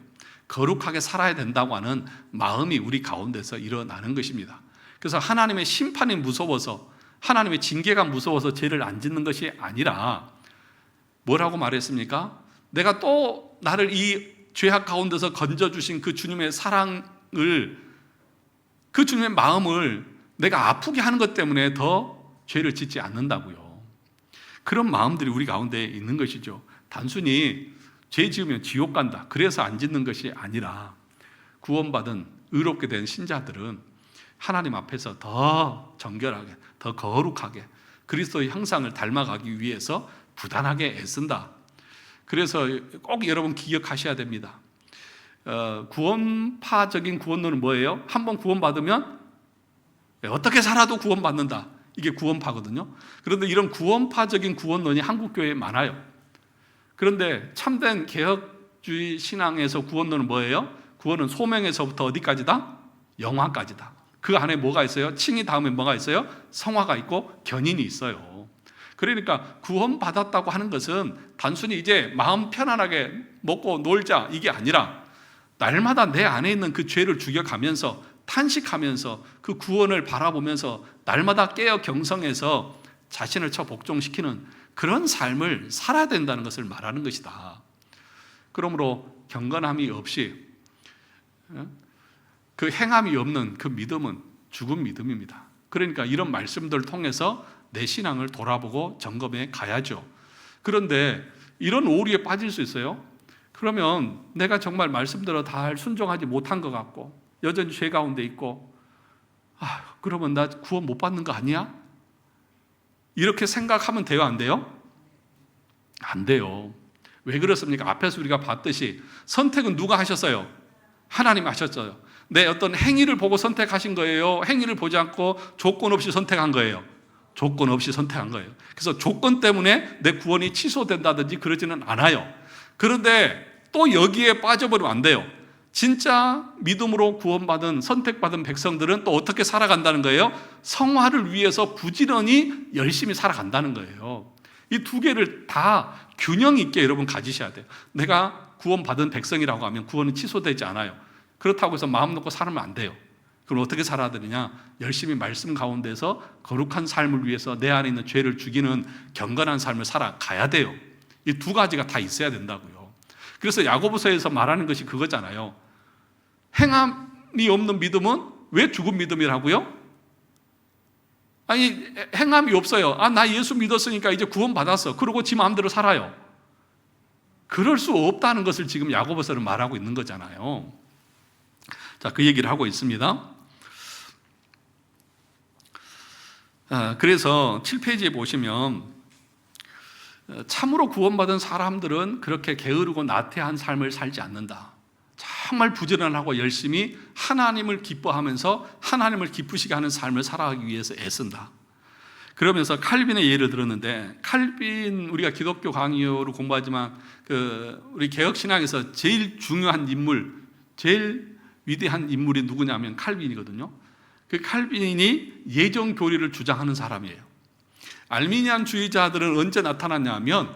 거룩하게 살아야 된다고 하는 마음이 우리 가운데서 일어나는 것입니다. 그래서 하나님의 심판이 무서워서, 하나님의 징계가 무서워서 죄를 안 짓는 것이 아니라 뭐라고 말했습니까? 내가 또 나를 이 죄악 가운데서 건져주신 그 주님의 사랑을, 그 주님의 마음을 내가 아프게 하는 것 때문에 더 죄를 짓지 않는다고요. 그런 마음들이 우리 가운데 있는 것이죠. 단순히 죄 지으면 지옥 간다, 그래서 안 짓는 것이 아니라 구원받은 의롭게 된 신자들은 하나님 앞에서 더 정결하게, 더 거룩하게 그리스도의 형상을 닮아가기 위해서 부단하게 애쓴다. 그래서 꼭 여러분 기억하셔야 됩니다. 구원파적인 구원론은 뭐예요? 한번 구원받으면 어떻게 살아도 구원받는다, 이게 구원파거든요. 그런데 이런 구원파적인 구원론이 한국교회에 많아요. 그런데 참된 개혁주의 신앙에서 구원론은 뭐예요? 구원은 소명에서부터 어디까지다? 영화까지다. 그 안에 뭐가 있어요? 칭의 다음에 뭐가 있어요? 성화가 있고 견인이 있어요. 그러니까 구원받았다고 하는 것은 단순히 이제 마음 편안하게 먹고 놀자, 이게 아니라 날마다 내 안에 있는 그 죄를 죽여가면서 탄식하면서 그 구원을 바라보면서 날마다 깨어 경성해서 자신을 복종시키는 그런 삶을 살아야 된다는 것을 말하는 것이다. 그러므로 경건함이 없이 그 행함이 없는 그 믿음은 죽은 믿음입니다. 그러니까 이런 말씀들을 통해서 내 신앙을 돌아보고 점검해 가야죠. 그런데 이런 오류에 빠질 수 있어요. 그러면 내가 정말 말씀대로 다 순종하지 못한 것 같고 여전히 죄 가운데 있고, 그러면 나 구원 못 받는 거 아니야? 이렇게 생각하면 돼요, 안 돼요? 안 돼요. 왜 그렇습니까? 앞에서 우리가 봤듯이 선택은 누가 하셨어요? 하나님 하셨어요. 내 어떤 행위를 보고 선택하신 거예요? 행위를 보지 않고 조건 없이 선택한 거예요? 조건 없이 선택한 거예요. 그래서 조건 때문에 내 구원이 취소된다든지 그러지는 않아요. 그런데 또 여기에 빠져버리면 안 돼요. 진짜 믿음으로 구원받은 선택받은 백성들은 또 어떻게 살아간다는 거예요? 성화를 위해서 부지런히 열심히 살아간다는 거예요. 이 두 개를 다 균형 있게 여러분 가지셔야 돼요. 내가 구원받은 백성이라고 하면 구원은 취소되지 않아요. 그렇다고 해서 마음 놓고 살면 안 돼요. 그럼 어떻게 살아야 되느냐? 열심히 말씀 가운데서 거룩한 삶을 위해서 내 안에 있는 죄를 죽이는 경건한 삶을 살아가야 돼요. 이 두 가지가 다 있어야 된다고요. 그래서 야고보서에서 말하는 것이 그거잖아요. 행함이 없는 믿음은 왜 죽은 믿음이라고요? 아니, 행함이 없어요. 나 예수 믿었으니까 이제 구원받았어. 그러고 지 마음대로 살아요. 그럴 수 없다는 것을 지금 야고보서는 말하고 있는 거잖아요. 자, 그 얘기를 하고 있습니다. 그래서 7페이지에 보시면 참으로 구원받은 사람들은 그렇게 게으르고 나태한 삶을 살지 않는다. 정말 부지런하고 열심히 하나님을 기뻐하면서 하나님을 기쁘시게 하는 삶을 살아가기 위해서 애쓴다. 그러면서 칼빈의 예를 들었는데, 칼빈 우리가 기독교 강의를 공부하지만 우리 개혁신앙에서 제일 중요한 인물, 제일 위대한 인물이 누구냐면 칼빈이거든요. 그 칼빈이 예정 교리를 주장하는 사람이에요. 알미니안 주의자들은 언제 나타났냐면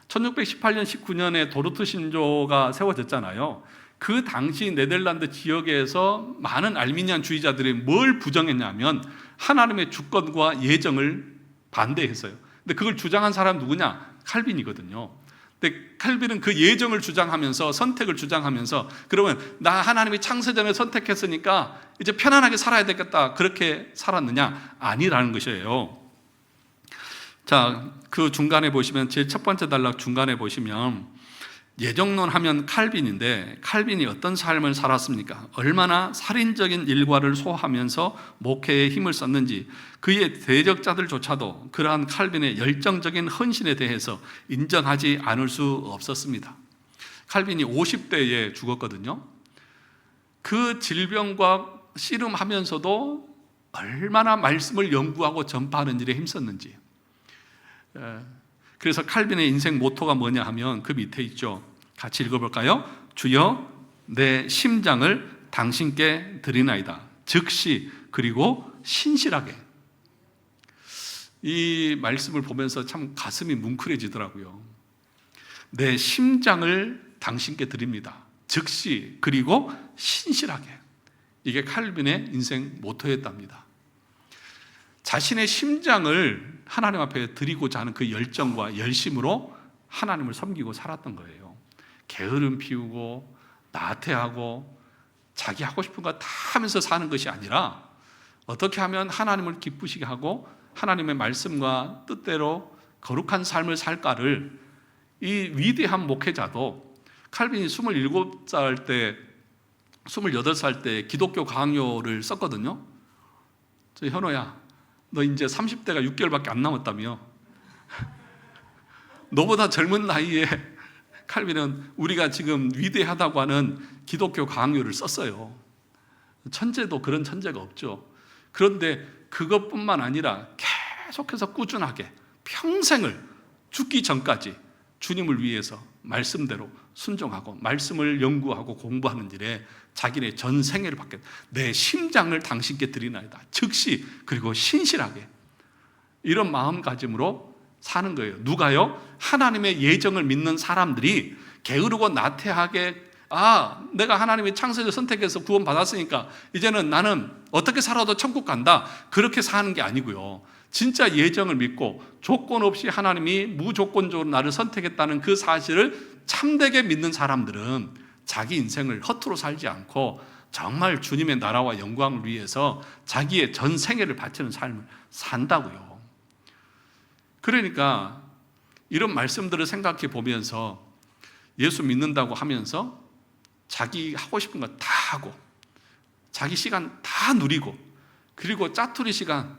1618년 19년에 도르트 신조가 세워졌잖아요. 그 당시 네덜란드 지역에서 많은 알미니안 주의자들이 뭘 부정했냐면 하나님의 주권과 예정을 반대했어요. 근데 그걸 주장한 사람 누구냐? 칼빈이거든요. 근데 칼빈은 그 예정을 주장하면서, 선택을 주장하면서, 그러면 나 하나님이 창세전에 선택했으니까 이제 편안하게 살아야 되겠다, 그렇게 살았느냐? 아니라는 것이에요. 자, 그 중간에 보시면, 제일 첫 번째 단락 중간에 보시면 예정론 하면 칼빈인데, 칼빈이 어떤 삶을 살았습니까? 얼마나 살인적인 일과를 소화하면서 목회에 힘을 썼는지, 그의 대적자들조차도 그러한 칼빈의 열정적인 헌신에 대해서 인정하지 않을 수 없었습니다. 칼빈이 50대에 죽었거든요. 그 질병과 씨름하면서도 얼마나 말씀을 연구하고 전파하는 일에 힘썼는지. 그래서 칼빈의 인생 모토가 뭐냐 하면 그 밑에 있죠. 같이 읽어볼까요? 주여 내 심장을 당신께 드리나이다. 즉시 그리고 신실하게. 이 말씀을 보면서 참 가슴이 뭉클해지더라고요. 내 심장을 당신께 드립니다. 즉시 그리고 신실하게. 이게 칼빈의 인생 모토였답니다. 자신의 심장을 하나님 앞에 드리고자 하는 그 열정과 열심으로 하나님을 섬기고 살았던 거예요. 게으름 피우고 나태하고 자기 하고 싶은 거 다 하면서 사는 것이 아니라 어떻게 하면 하나님을 기쁘시게 하고 하나님의 말씀과 뜻대로 거룩한 삶을 살까를 이 위대한 목회자도, 칼빈이 27살 때 28살 때 기독교 강요를 썼거든요. 저 현호야, 너 이제 30대가 6개월밖에 안 남았다며. 너보다 젊은 나이에 칼빈은 우리가 지금 위대하다고 하는 기독교 강요를 썼어요. 천재도 그런 천재가 없죠. 그런데 그것뿐만 아니라 계속해서 꾸준하게 평생을 죽기 전까지 주님을 위해서 말씀대로 순종하고 말씀을 연구하고 공부하는 일에 자기네 전 생애를 받게, 내 심장을 당신께 드리나이다. 즉시 그리고 신실하게, 이런 마음가짐으로 사는 거예요. 누가요? 하나님의 예정을 믿는 사람들이 게으르고 나태하게, 내가 하나님의 창세를 선택해서 구원받았으니까 이제는 나는 어떻게 살아도 천국 간다, 그렇게 사는 게 아니고요. 진짜 예정을 믿고 조건 없이 하나님이 무조건적으로 나를 선택했다는 그 사실을 참되게 믿는 사람들은 자기 인생을 허투루 살지 않고 정말 주님의 나라와 영광을 위해서 자기의 전 생애를 바치는 삶을 산다고요. 그러니까 이런 말씀들을 생각해 보면서 예수 믿는다고 하면서 자기 하고 싶은 거 다 하고 자기 시간 다 누리고, 그리고 짜투리 시간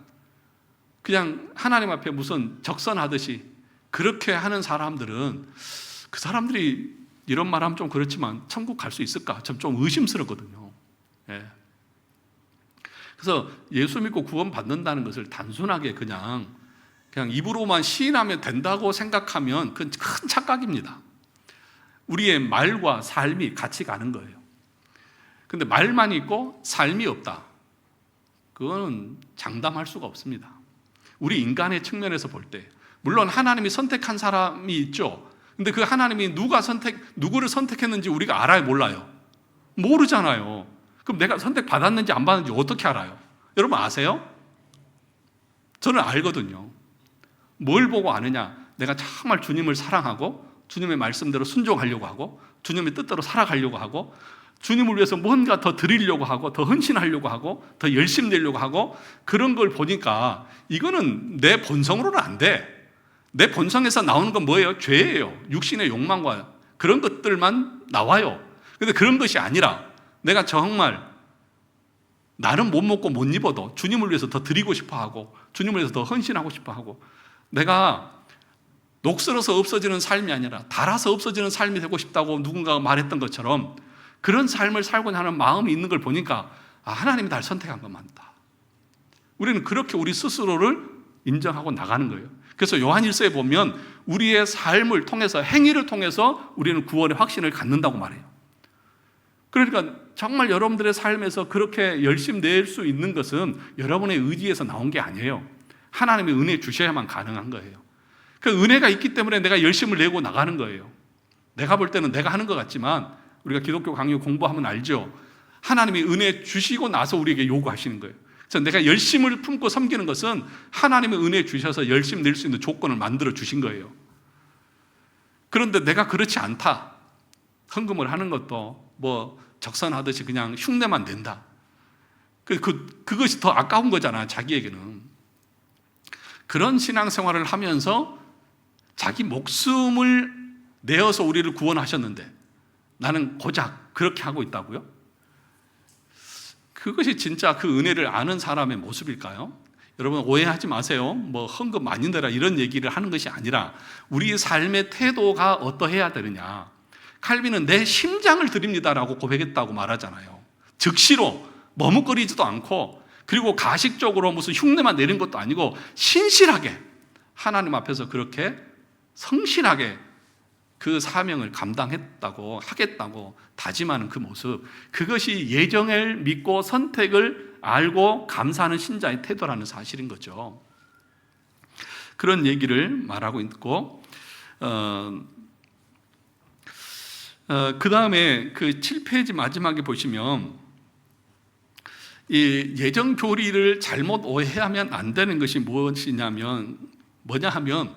그냥 하나님 앞에 무슨 적선하듯이 그렇게 하는 사람들은, 그 사람들이 이런 말하면 좀 그렇지만 천국 갈 수 있을까? 좀 의심스럽거든요. 예. 그래서 예수 믿고 구원 받는다는 것을 단순하게 그냥 입으로만 시인하면 된다고 생각하면 그건 큰 착각입니다. 우리의 말과 삶이 같이 가는 거예요. 근데 말만 있고 삶이 없다, 그거는 장담할 수가 없습니다. 우리 인간의 측면에서 볼 때, 물론 하나님이 선택한 사람이 있죠. 근데 그 하나님이 누구를 선택했는지 우리가 알아요, 몰라요? 모르잖아요. 그럼 내가 선택받았는지 안 받았는지 어떻게 알아요? 여러분 아세요? 저는 알거든요. 뭘 보고 아느냐? 내가 정말 주님을 사랑하고 주님의 말씀대로 순종하려고 하고 주님의 뜻대로 살아가려고 하고 주님을 위해서 뭔가 더 드리려고 하고 더 헌신하려고 하고 더 열심히 내려고 하고 그런 걸 보니까 이거는 내 본성으로는 안 돼. 내 본성에서 나오는 건 뭐예요? 죄예요. 육신의 욕망과 그런 것들만 나와요. 근데 그런 것이 아니라 내가 정말 나는 못 먹고 못 입어도 주님을 위해서 더 드리고 싶어 하고 주님을 위해서 더 헌신하고 싶어 하고 내가 녹슬어서 없어지는 삶이 아니라 닳아서 없어지는 삶이 되고 싶다고 누군가가 말했던 것처럼 그런 삶을 살고자 하는 마음이 있는 걸 보니까 하나님이 날 선택한 것 맞다. 우리는 그렇게 우리 스스로를 인정하고 나가는 거예요. 그래서 요한일서에 보면 우리의 삶을 통해서 행위를 통해서 우리는 구원의 확신을 갖는다고 말해요. 그러니까 정말 여러분들의 삶에서 그렇게 열심히 낼 수 있는 것은 여러분의 의지에서 나온 게 아니에요. 하나님의 은혜 주셔야만 가능한 거예요. 그 은혜가 있기 때문에 내가 열심을 내고 나가는 거예요. 내가 볼 때는 내가 하는 것 같지만 우리가 기독교 강의 공부하면 알죠. 하나님이 은혜 주시고 나서 우리에게 요구하시는 거예요. 그래서 내가 열심을 품고 섬기는 것은 하나님의 은혜 주셔서 열심 낼 수 있는 조건을 만들어 주신 거예요. 그런데 내가 그렇지 않다. 헌금을 하는 것도 뭐 적선하듯이 그냥 흉내만 낸다. 그것이 더 아까운 거잖아, 자기에게는. 그런 신앙생활을 하면서 자기 목숨을 내어서 우리를 구원하셨는데 나는 고작 그렇게 하고 있다고요? 그것이 진짜 그 은혜를 아는 사람의 모습일까요? 여러분 오해하지 마세요. 뭐 헌금 많이 내라 이런 얘기를 하는 것이 아니라 우리의 삶의 태도가 어떠해야 되느냐. 칼빈은 내 심장을 드립니다라고 고백했다고 말하잖아요. 즉시로 머뭇거리지도 않고 그리고 가식적으로 무슨 흉내만 내는 것도 아니고 신실하게 하나님 앞에서 그렇게 성실하게 그 사명을 감당했다고 하겠다고 다짐하는 그 모습, 그것이 예정을 믿고 선택을 알고 감사하는 신자의 태도라는 사실인 거죠. 그런 얘기를 말하고 있고 그 다음에 그 7페이지 마지막에 보시면 이 예정 교리를 잘못 오해하면 안 되는 것이 뭐냐 하면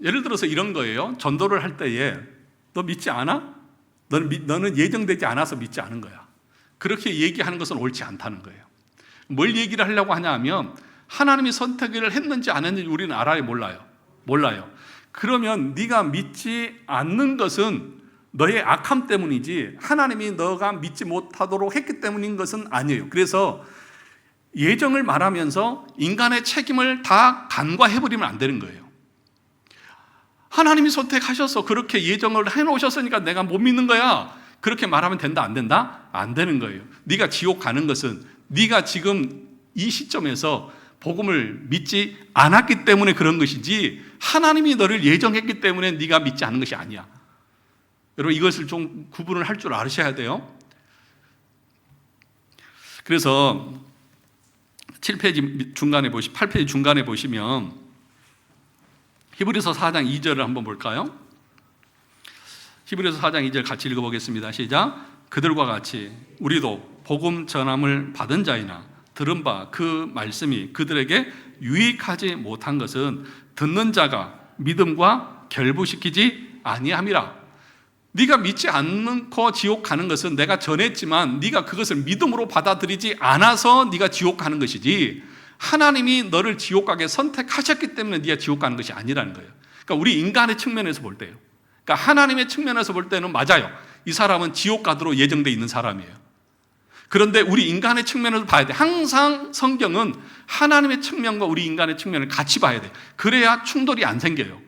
예를 들어서 이런 거예요. 전도를 할 때에 너 믿지 않아? 너는 예정되지 않아서 믿지 않은 거야. 그렇게 얘기하는 것은 옳지 않다는 거예요. 뭘 얘기를 하려고 하냐 하면 하나님이 선택을 했는지 안 했는지 우리는 알아요? 몰라요. 그러면 네가 믿지 않는 것은 너의 악함 때문이지 하나님이 너가 믿지 못하도록 했기 때문인 것은 아니에요. 그래서 예정을 말하면서 인간의 책임을 다 간과해버리면 안 되는 거예요. 하나님이 선택하셔서 그렇게 예정을 해놓으셨으니까 내가 못 믿는 거야. 그렇게 말하면 된다 안 된다? 안 되는 거예요. 네가 지옥 가는 것은 네가 지금 이 시점에서 복음을 믿지 않았기 때문에 그런 것이지 하나님이 너를 예정했기 때문에 네가 믿지 않는 것이 아니야. 여러분 이것을 좀 구분을 할 줄 아셔야 돼요. 그래서 8페이지 중간에 보시면 히브리서 4장 2절을 한번 볼까요? 히브리서 4장 2절 같이 읽어보겠습니다. 시작. 그들과 같이 우리도 복음 전함을 받은 자이나 들은 바 그 말씀이 그들에게 유익하지 못한 것은 듣는 자가 믿음과 결부시키지 아니함이라. 네가 믿지 않고 지옥 가는 것은 내가 전했지만 네가 그것을 믿음으로 받아들이지 않아서 네가 지옥 가는 것이지 하나님이 너를 지옥 가게 선택하셨기 때문에 네가 지옥 가는 것이 아니라는 거예요. 그러니까 우리 인간의 측면에서 볼 때요. 그러니까 하나님의 측면에서 볼 때는 맞아요. 이 사람은 지옥 가도록 예정되어 있는 사람이에요. 그런데 우리 인간의 측면에서 봐야 돼. 항상 성경은 하나님의 측면과 우리 인간의 측면을 같이 봐야 돼. 그래야 충돌이 안 생겨요.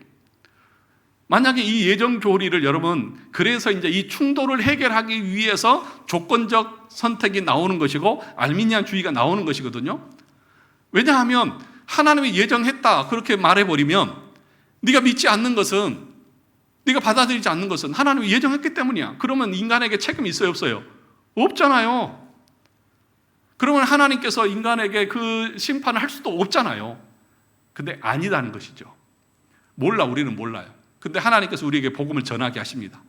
만약에 이 예정 교리를 여러분 그래서 이제 이 충돌을 해결하기 위해서 조건적 선택이 나오는 것이고 알미니안주의가 나오는 것이거든요. 왜냐하면 하나님이 예정했다 그렇게 말해버리면 네가 믿지 않는 것은 네가 받아들이지 않는 것은 하나님이 예정했기 때문이야. 그러면 인간에게 책임이 있어요 없어요? 없잖아요. 그러면 하나님께서 인간에게 그 심판을 할 수도 없잖아요. 근데 아니다는 것이죠. 우리는 몰라요. 근데 하나님께서 우리에게 복음을 전하게 하십니다.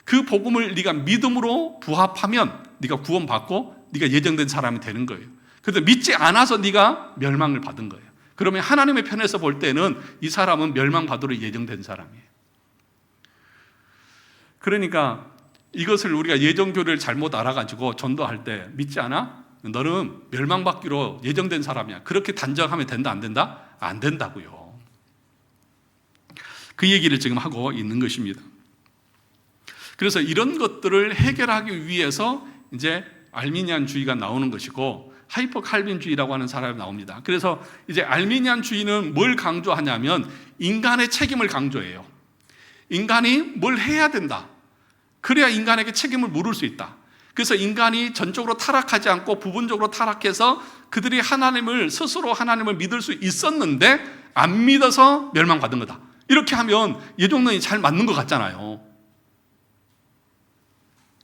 그 복음을 네가 믿음으로 부합하면 네가 구원받고 네가 예정된 사람이 되는 거예요. 그런데 믿지 않아서 네가 멸망을 받은 거예요. 그러면 하나님의 편에서 볼 때는 이 사람은 멸망받으러 예정된 사람이에요. 그러니까 이것을 우리가 예정교리를 잘못 알아가지고 전도할 때 믿지 않아? 너는 멸망받기로 예정된 사람이야. 그렇게 단정하면 된다 안 된다? 안 된다고요. 그 얘기를 지금 하고 있는 것입니다. 그래서 이런 것들을 해결하기 위해서 이제 알미니안주의가 나오는 것이고 하이퍼 칼빈주의라고 하는 사람이 나옵니다. 그래서 이제 알미니안주의는 뭘 강조하냐면 인간의 책임을 강조해요. 인간이 뭘 해야 된다. 그래야 인간에게 책임을 물을 수 있다. 그래서 인간이 전적으로 타락하지 않고 부분적으로 타락해서 그들이 스스로 하나님을 믿을 수 있었는데 안 믿어서 멸망받은 거다. 이렇게 하면 예정론이 잘 맞는 것 같잖아요.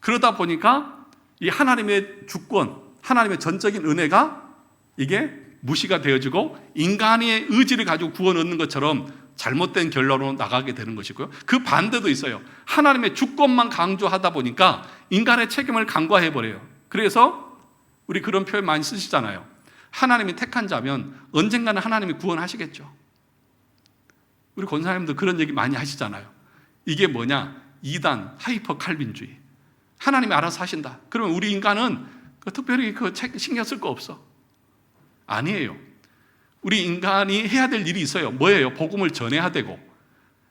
그러다 보니까 이 하나님의 주권, 하나님의 전적인 은혜가 이게 무시가 되어지고 인간의 의지를 가지고 구원 얻는 것처럼 잘못된 결론으로 나가게 되는 것이고요. 그 반대도 있어요. 하나님의 주권만 강조하다 보니까 인간의 책임을 간과해버려요. 그래서 우리 그런 표현 많이 쓰시잖아요. 하나님이 택한 자면 언젠가는 하나님이 구원하시겠죠. 우리 권사님도 그런 얘기 많이 하시잖아요. 이게 뭐냐? 이단, 하이퍼 칼빈주의. 하나님이 알아서 하신다. 그러면 우리 인간은 특별히 신경 쓸 거 없어. 아니에요. 우리 인간이 해야 될 일이 있어요. 뭐예요? 복음을 전해야 되고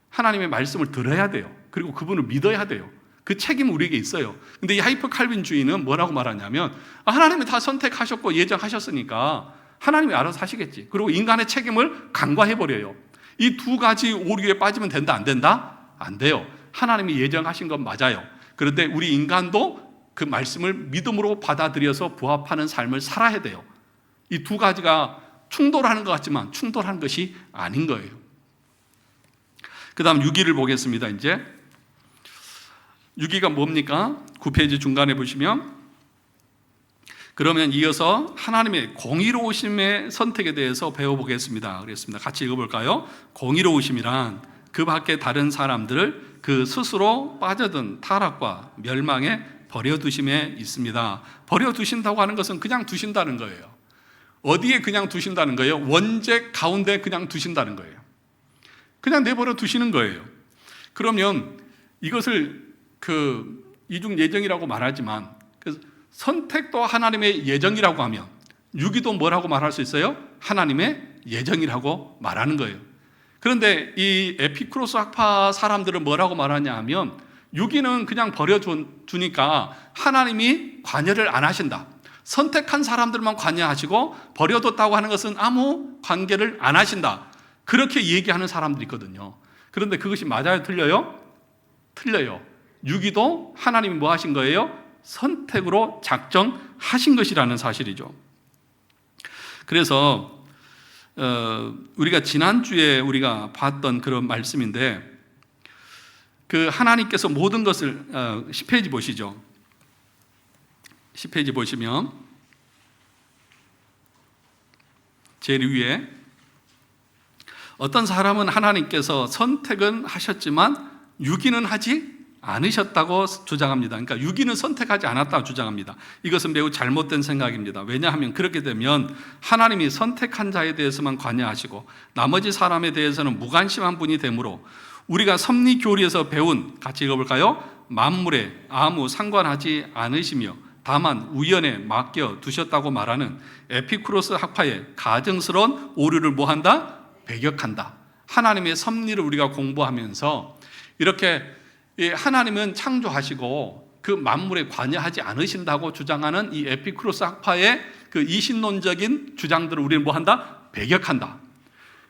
하나님의 말씀을 들어야 돼요. 그리고 그분을 믿어야 돼요. 그 책임은 우리에게 있어요. 근데 이 하이퍼 칼빈주의는 뭐라고 말하냐면 하나님이 다 선택하셨고 예정하셨으니까 하나님이 알아서 하시겠지. 그리고 인간의 책임을 간과해버려요. 이 두 가지 오류에 빠지면 된다 안 된다? 안 돼요. 하나님이 예정하신 건 맞아요. 그런데 우리 인간도 그 말씀을 믿음으로 받아들여서 부합하는 삶을 살아야 돼요. 이 두 가지가 충돌하는 것 같지만 충돌하는 것이 아닌 거예요. 그 다음 6위를 보겠습니다. 이제 6위가 뭡니까? 9페이지 중간에 보시면 그러면 이어서 하나님의 공의로우심의 선택에 대해서 배워보겠습니다. 그랬습니다. 같이 읽어볼까요? 공의로우심이란 그 밖에 다른 사람들을 그 스스로 빠져든 타락과 멸망에 버려두심에 있습니다. 버려두신다고 하는 것은 그냥 두신다는 거예요. 어디에 그냥 두신다는 거예요? 원죄 가운데 그냥 두신다는 거예요. 그냥 내버려 두시는 거예요. 그러면 이것을 이중 예정이라고 말하지만 선택도 하나님의 예정이라고 하면 유기도 뭐라고 말할 수 있어요? 하나님의 예정이라고 말하는 거예요. 그런데 이 에피쿠로스 학파 사람들은 뭐라고 말하냐 하면 유기는 그냥 버려두니까 하나님이 관여를 안 하신다. 선택한 사람들만 관여하시고 버려뒀다고 하는 것은 아무 관계를 안 하신다. 그렇게 얘기하는 사람들이 있거든요. 그런데 그것이 맞아요? 틀려요? 틀려요. 유기도 하나님이 뭐 하신 거예요? 선택으로 작정하신 것이라는 사실이죠. 그래서 우리가 지난주에 우리가 봤던 그런 말씀인데 그 하나님께서 모든 것을 10페이지 보시죠. 10페이지 보시면 제일 위에 어떤 사람은 하나님께서 선택은 하셨지만 유기는 하지 않으셨다고 주장합니다. 그러니까 유기는 선택하지 않았다고 주장합니다. 이것은 매우 잘못된 생각입니다. 왜냐하면 그렇게 되면 하나님이 선택한 자에 대해서만 관여하시고 나머지 사람에 대해서는 무관심한 분이 되므로 우리가 섭리 교리에서 배운, 같이 읽어볼까요? 만물에 아무 상관하지 않으시며 다만 우연에 맡겨 두셨다고 말하는 에피쿠로스 학파의 가증스러운 오류를 뭐한다? 배격한다. 하나님의 섭리를 우리가 공부하면서 이렇게 하나님은 창조하시고 그 만물에 관여하지 않으신다고 주장하는 이 에피쿠로스 학파의 그 이신론적인 주장들을 우리는 뭐한다? 배격한다.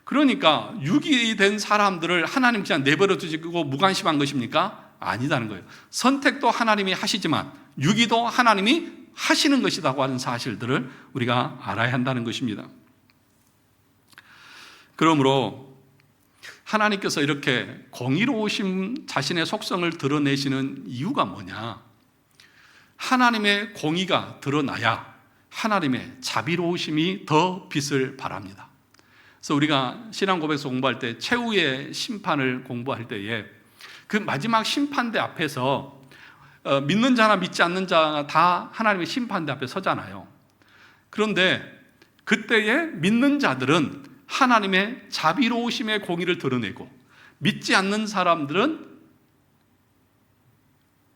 그러니까 유기된 사람들을 하나님 그냥 내버려 두시고 무관심한 것입니까? 아니다는 거예요. 선택도 하나님이 하시지만 유기도 하나님이 하시는 것이라고 하는 사실들을 우리가 알아야 한다는 것입니다. 그러므로 하나님께서 이렇게 공의로우신 자신의 속성을 드러내시는 이유가 뭐냐? 하나님의 공의가 드러나야 하나님의 자비로우심이 더 빛을 발합니다. 그래서 우리가 신앙 고백서 공부할 때 최후의 심판을 공부할 때에 그 마지막 심판대 앞에서 믿는 자나 믿지 않는 자가 다 하나님의 심판대 앞에 서잖아요. 그런데 그때에 믿는 자들은 하나님의 자비로우심의 공의를 드러내고, 믿지 않는 사람들은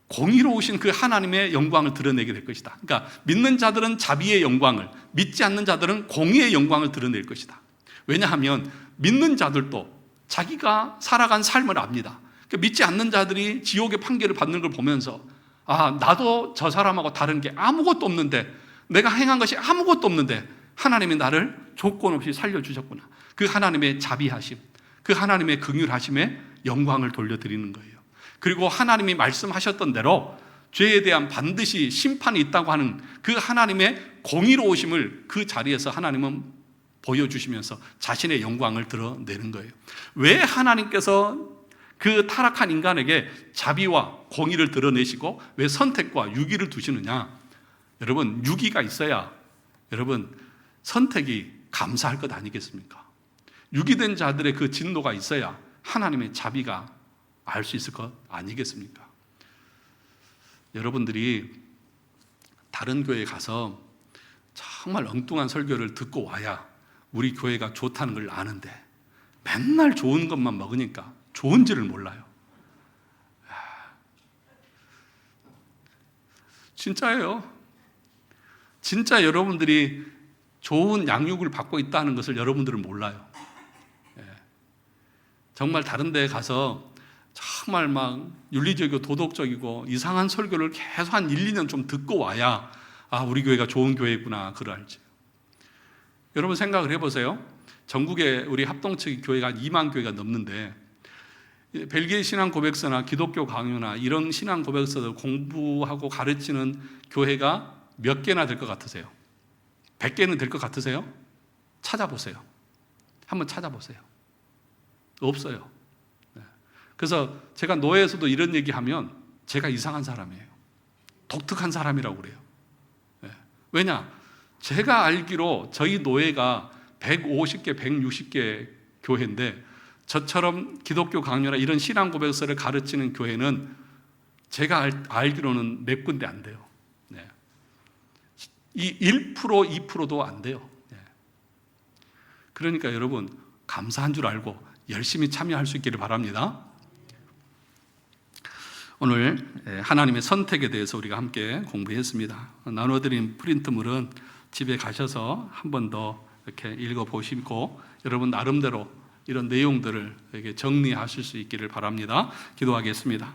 공의로우신 그 하나님의 영광을 드러내게 될 것이다. 그러니까 믿는 자들은 자비의 영광을, 믿지 않는 자들은 공의의 영광을 드러낼 것이다. 왜냐하면 믿는 자들도 자기가 살아간 삶을 압니다. 그러니까 믿지 않는 자들이 지옥의 판결을 받는 걸 보면서, 아, 나도 저 사람하고 다른 게 아무것도 없는데, 내가 행한 것이 아무것도 없는데 하나님이 나를 조건 없이 살려주셨구나. 그 하나님의 자비하심, 그 하나님의 긍휼하심에 영광을 돌려드리는 거예요. 그리고 하나님이 말씀하셨던 대로 죄에 대한 반드시 심판이 있다고 하는 그 하나님의 공의로우심을 그 자리에서 하나님은 보여주시면서 자신의 영광을 드러내는 거예요. 왜 하나님께서 그 타락한 인간에게 자비와 공의를 드러내시고 왜 선택과 유기를 두시느냐? 여러분, 유기가 있어야 여러분 선택이 감사할 것 아니겠습니까? 유기된 자들의 그 진노가 있어야 하나님의 자비가 알 수 있을 것 아니겠습니까? 여러분들이 다른 교회에 가서 정말 엉뚱한 설교를 듣고 와야 우리 교회가 좋다는 걸 아는데, 맨날 좋은 것만 먹으니까 좋은지를 몰라요. 진짜예요. 진짜 여러분들이 좋은 양육을 받고 있다는 것을 여러분들은 몰라요. 정말 다른 데 가서 정말 막 윤리적이고 도덕적이고 이상한 설교를 계속 한 1, 2년 좀 듣고 와야, 아, 우리 교회가 좋은 교회구나, 그걸 알지. 여러분 생각을 해보세요. 전국에 우리 합동측 교회가 2만 교회가 넘는데, 벨기에 신앙 고백서나 기독교 강요나 이런 신앙 고백서를 공부하고 가르치는 교회가 몇 개나 될 것 같으세요? 100개는 될 것 같으세요? 찾아보세요. 한번 찾아보세요. 없어요. 그래서 제가 노예에서도 이런 얘기하면 제가 이상한 사람이에요. 독특한 사람이라고 그래요. 왜냐? 제가 알기로 저희 노예가 150개, 160개 교회인데, 저처럼 기독교 강요나 이런 신앙 고백서를 가르치는 교회는 제가 알기로는 몇 군데 안 돼요. 이 1%, 2%도 안 돼요. 그러니까 여러분, 감사한 줄 알고 열심히 참여할 수 있기를 바랍니다. 오늘 하나님의 선택에 대해서 우리가 함께 공부했습니다. 나눠드린 프린트물은 집에 가셔서 한 번 더 이렇게 읽어보시고 여러분 나름대로 이런 내용들을 이렇게 정리하실 수 있기를 바랍니다. 기도하겠습니다.